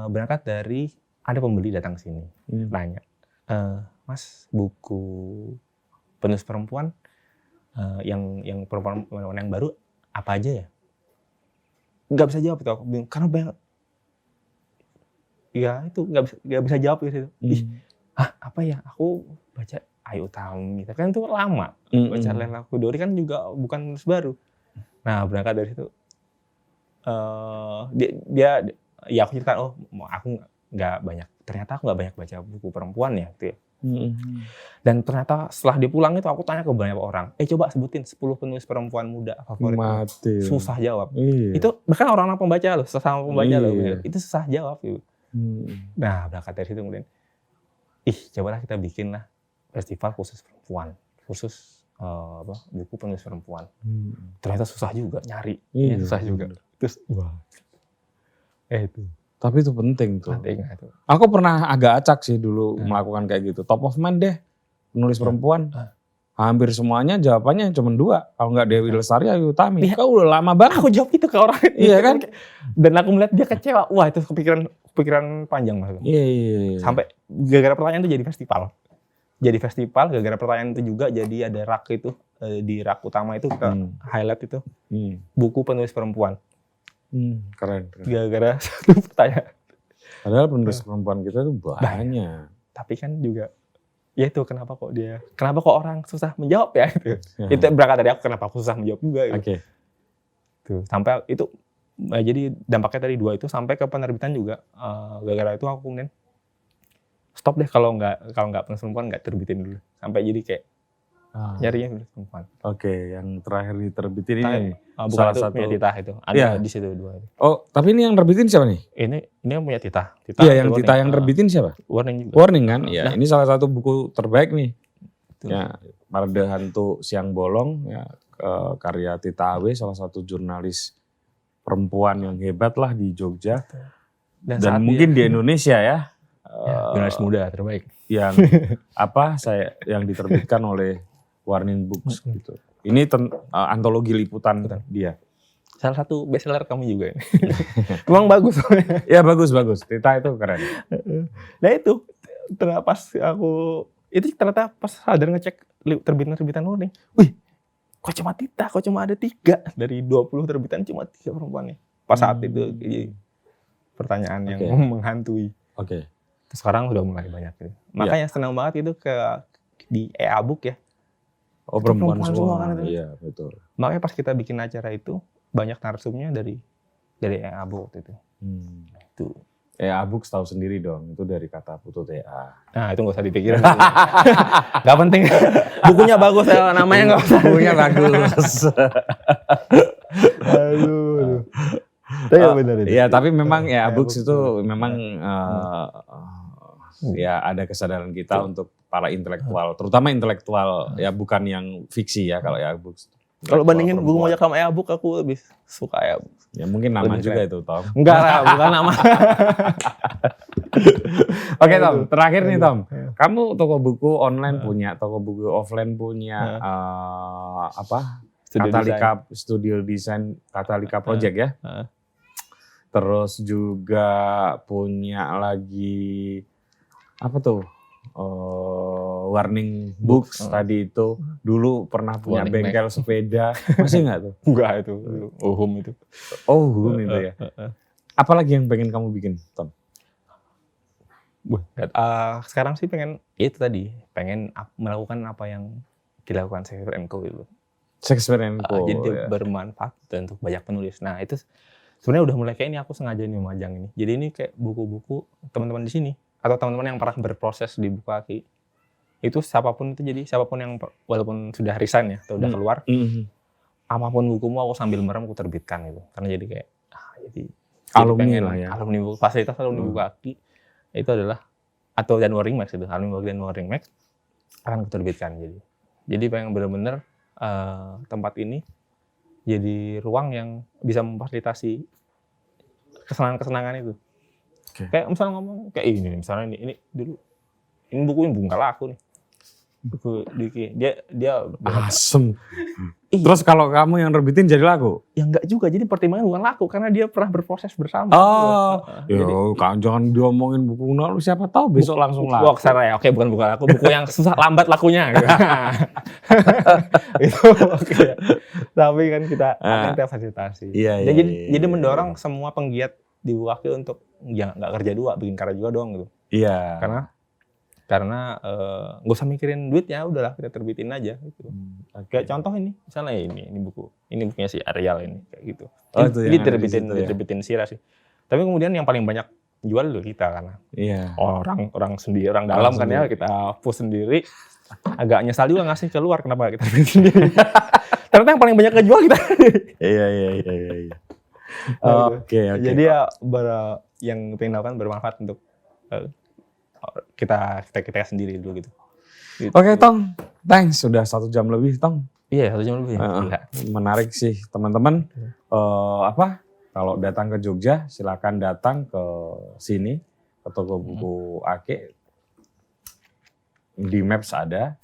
Berangkat dari ada pembeli datang sini nanya, Mas buku penulis perempuan yang perempuan yang baru apa aja ya? Nggak bisa jawab itu aku bingung karena banyak. Ya itu nggak bisa jawab gitu. Apa ya? Aku baca Ayu Utami, tapi kan itu lama. Baca Lela Kudori kan juga bukan penulis baru. Nah berangkat dari situ dia aku cerita aku ternyata aku nggak banyak baca buku perempuan ya gitu ya. Dan ternyata setelah dia pulang itu aku tanya ke banyak orang, coba sebutin 10 penulis perempuan muda favorit. Susah jawab. Itu bahkan orang-orang pembaca loh, sesama pembaca loh, itu susah jawab gitu. Nah berangkat dari situ kemudian, cobalah kita bikin lah festival khusus perempuan, khusus buku penulis perempuan. Ternyata susah juga nyari, susah juga. Terus itu. Tapi itu penting tuh. Penting itu. Aku pernah agak acak sih dulu melakukan kayak gitu. Top of mind deh, penulis perempuan. Hampir semuanya jawabannya cuma 2. Kalau nggak Dewi Lestari, Ayu Utami. Kau udah lama banget. Aku jawab itu ke orang. Iya kan? Dan aku melihat dia kecewa. Wah itu kepikiran panjang mas. Iya. Sampai gara-gara pertanyaan itu jadi festival. Gara-gara pertanyaan itu juga jadi ada rak itu. Di rak utama itu kita highlight itu. Buku penulis perempuan. Keren. Gara-gara satu pertanyaan. Padahal penulis perempuan kita tuh banyak. Tapi kan juga, ya itu kenapa kok orang susah menjawab ya gitu. Itu berangkat dari aku kenapa aku susah menjawab juga. Gitu. Oke. Tuh sampai itu, jadi dampaknya dari 2 itu sampai ke penerbitan juga. Gara-gara itu aku kemudian stop deh kalau nggak penulis perempuan nggak terbitin dulu. Sampai jadi kayak nyarinya penulis perempuan. Oke, yang terakhir diterbitin ini. Bukan salah itu satu punya Tita itu. Ada di situ 2. Oh, tapi ini yang terbitin siapa nih? Ini yang punya Tita. Iya, yang Tita yang terbitin siapa? Warning juga. Warning kan? Ya, ini salah satu buku terbaik nih. Betul. Ya, Marda Hantu Siang Bolong ya, karya Tita Awe, salah satu jurnalis perempuan yang hebat lah di Jogja. Dan mungkin di Indonesia ya. Jurnalis muda terbaik. Yang yang diterbitkan oleh Warning Books gitu. Ini antologi liputan dia. Salah satu bestseller kamu juga ini. Emang bagus. Ya bagus. Tita itu keren. Nah itu ternyata pas sadar ngecek terbitan Warning. Wih, kok cuma Tita, kok cuma ada 3 dari 20 terbitan cuma 3 perempuan nih. Pas saat itu pertanyaan yang menghantui. Oke. Sekarang udah mulai banyak gitu. Makanya senang banget itu di e-book ya. Oh perempuan semua kan itu. Iya betul. Makanya pas kita bikin acara itu banyak narsumnya dari e-book waktu itu. Itu. E-book tahu sendiri dong, itu dari kata Putu TA. Nah itu nggak usah dipikirin. Gak penting. Bukunya bagus, namanya nggak usah. Bukunya bagus. Aduh. Tapi benar itu. Iya tapi memang e-book itu memang ya ada kesadaran kita untuk para intelektual, terutama intelektual ya bukan yang fiksi ya kalau e-book. Kalau bandingin buku mojok sama e-book aku lebih suka e-book. Ya mungkin nama juga itu Tom. Enggak lah, bukan nama. Oke Tom, terakhir nih Tom. Kamu toko buku online punya, toko buku offline punya Studio Design Katalika Project ya. Terus juga punya lagi apa tuh? Warning Books tadi itu. Dulu pernah punya Warning bengkel sepeda. Masih nggak tuh? Enggak itu. Home itu. Oh, Home itu ya. Apalagi yang pengen kamu bikin, Tom? Sekarang sih pengen melakukan apa yang dilakukan Shakespeare & Co. itu. Shakespeare & Co. Jadi bermanfaat untuk banyak penulis. Nah itu sebenarnya udah mulai kayak ini aku sengaja nih memajang ini. Jadi ini kayak buku-buku teman-teman di sini atau teman-teman yang pernah berproses di Bukaki itu siapapun itu, jadi siapapun yang walaupun sudah resign ya atau udah keluar, apapun bukumu aku sambil merem aku terbitkan gitu. Karena jadi kayak jadi Alumni pengen lah ya. Alumni buku, fasilitas alumni buku Aki itu adalah atau dan Waring Max itu, alumni dan Waring Max akan kuterbitkan jadi pengen benar-benar tempat ini jadi ruang yang bisa memfasilitasi kesenangan-kesenangan itu. Kayak misalnya ngomong kayak ini misalnya ini dulu ini buku yang nggak laku nih. Buku Diki dia asem. Terus kalau kamu yang nerbitin jadi laku? Ya enggak juga, jadi pertimbangan bukan laku karena dia pernah berproses bersama. Kan jangan diomongin buku lalu, siapa tahu besok langsung laku. Wah, kesana ya. Oke, bukan laku, buku yang susah lambat lakunya. Gitu. Itu oke. Tapi kan kita akan fasilitasi. Jadi mendorong semua penggiat di buku Aki untuk jangan nggak kerja dua, bikin karya juga dong gitu. Iya. Karena nggak usah mikirin duit ya, udahlah kita terbitin aja gitu. Kayak contoh ini, misalnya ini bukunya si Arial ini kayak gitu. Ini diterbitin Sira sih. Tapi kemudian yang paling banyak jual dulu kita karena orang sendiri, orang dalam kan ya, kita push sendiri. Agak nyesal juga ngasih keluar, kenapa kita terbitin sendiri. Ternyata yang paling banyak kejual kita. Iya. Oke. Jadi ya yang pengen lakukan bermanfaat untuk kita sendiri dulu gitu. Oke, Tong. Thanks, sudah 1 jam lebih, Tong. Iya, 1 jam lebih. Menarik sih, teman-teman. Kalau datang ke Jogja, silakan datang ke sini, ke toko buku Aki. Di Maps ada.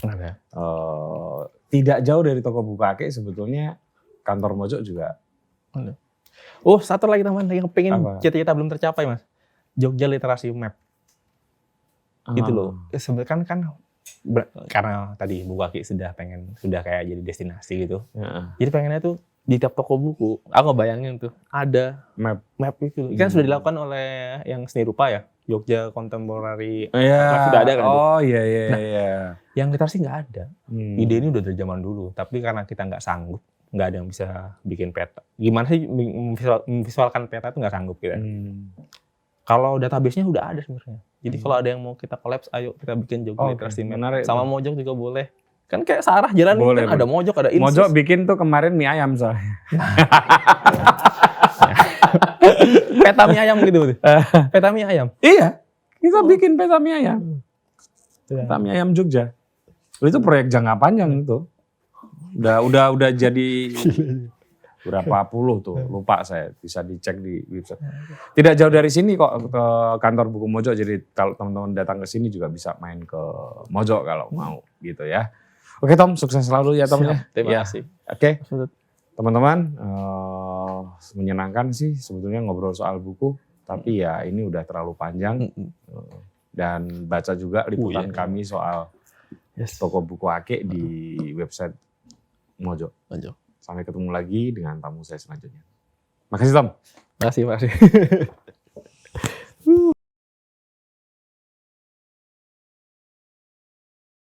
Tidak jauh dari toko buku Aki, sebetulnya kantor Mojok juga. Oh, satu lagi teman yang pengen cita-cita belum tercapai, Mas. Jogja Literasi Map. Gitu loh. Sebenarnya kan karena tadi buku Aki sudah kayak jadi destinasi gitu. Jadi pengennya tuh di tiap toko buku, aku bayangin tuh ada map itu. Kan sudah dilakukan oleh yang seni rupa ya, Jogja Contemporary. Sudah ada kan itu. Oh iya. Yang literasi nggak ada. Ide ini udah dari zaman dulu, tapi karena kita nggak sanggup, nggak ada yang bisa bikin peta. Gimana sih memvisualkan peta itu nggak sanggup kita. Kalau database-nya udah ada sebenarnya. Jadi kalau ada yang mau kita collapse, ayo kita bikin Jogja Literasi Map. Sama Mojok juga boleh. Kan kayak searah jalan boleh, kan ada Mojok, ada Insis. Mojok bikin tuh kemarin mie ayam soalnya. Peta mie ayam gitu. Peta mie ayam. Iya, kita bikin peta mie ayam. Peta mie ayam Jogja. Itu proyek jangka panjang itu. Udah jadi berapa puluh tuh, lupa saya, bisa dicek di website. Tidak jauh dari sini kok ke kantor buku Mojok, jadi kalau teman-teman datang ke sini juga bisa main ke Mojok kalau mau gitu ya. Oke Tom, sukses selalu ya Tom. Terima kasih. Oke, teman-teman, menyenangkan sih sebetulnya ngobrol soal buku, tapi ya ini udah terlalu panjang. Dan baca juga liputan kami soal toko buku Aki di website Mojok. Sampai ketemu lagi dengan tamu saya selanjutnya. Makasih Tom. Makasih.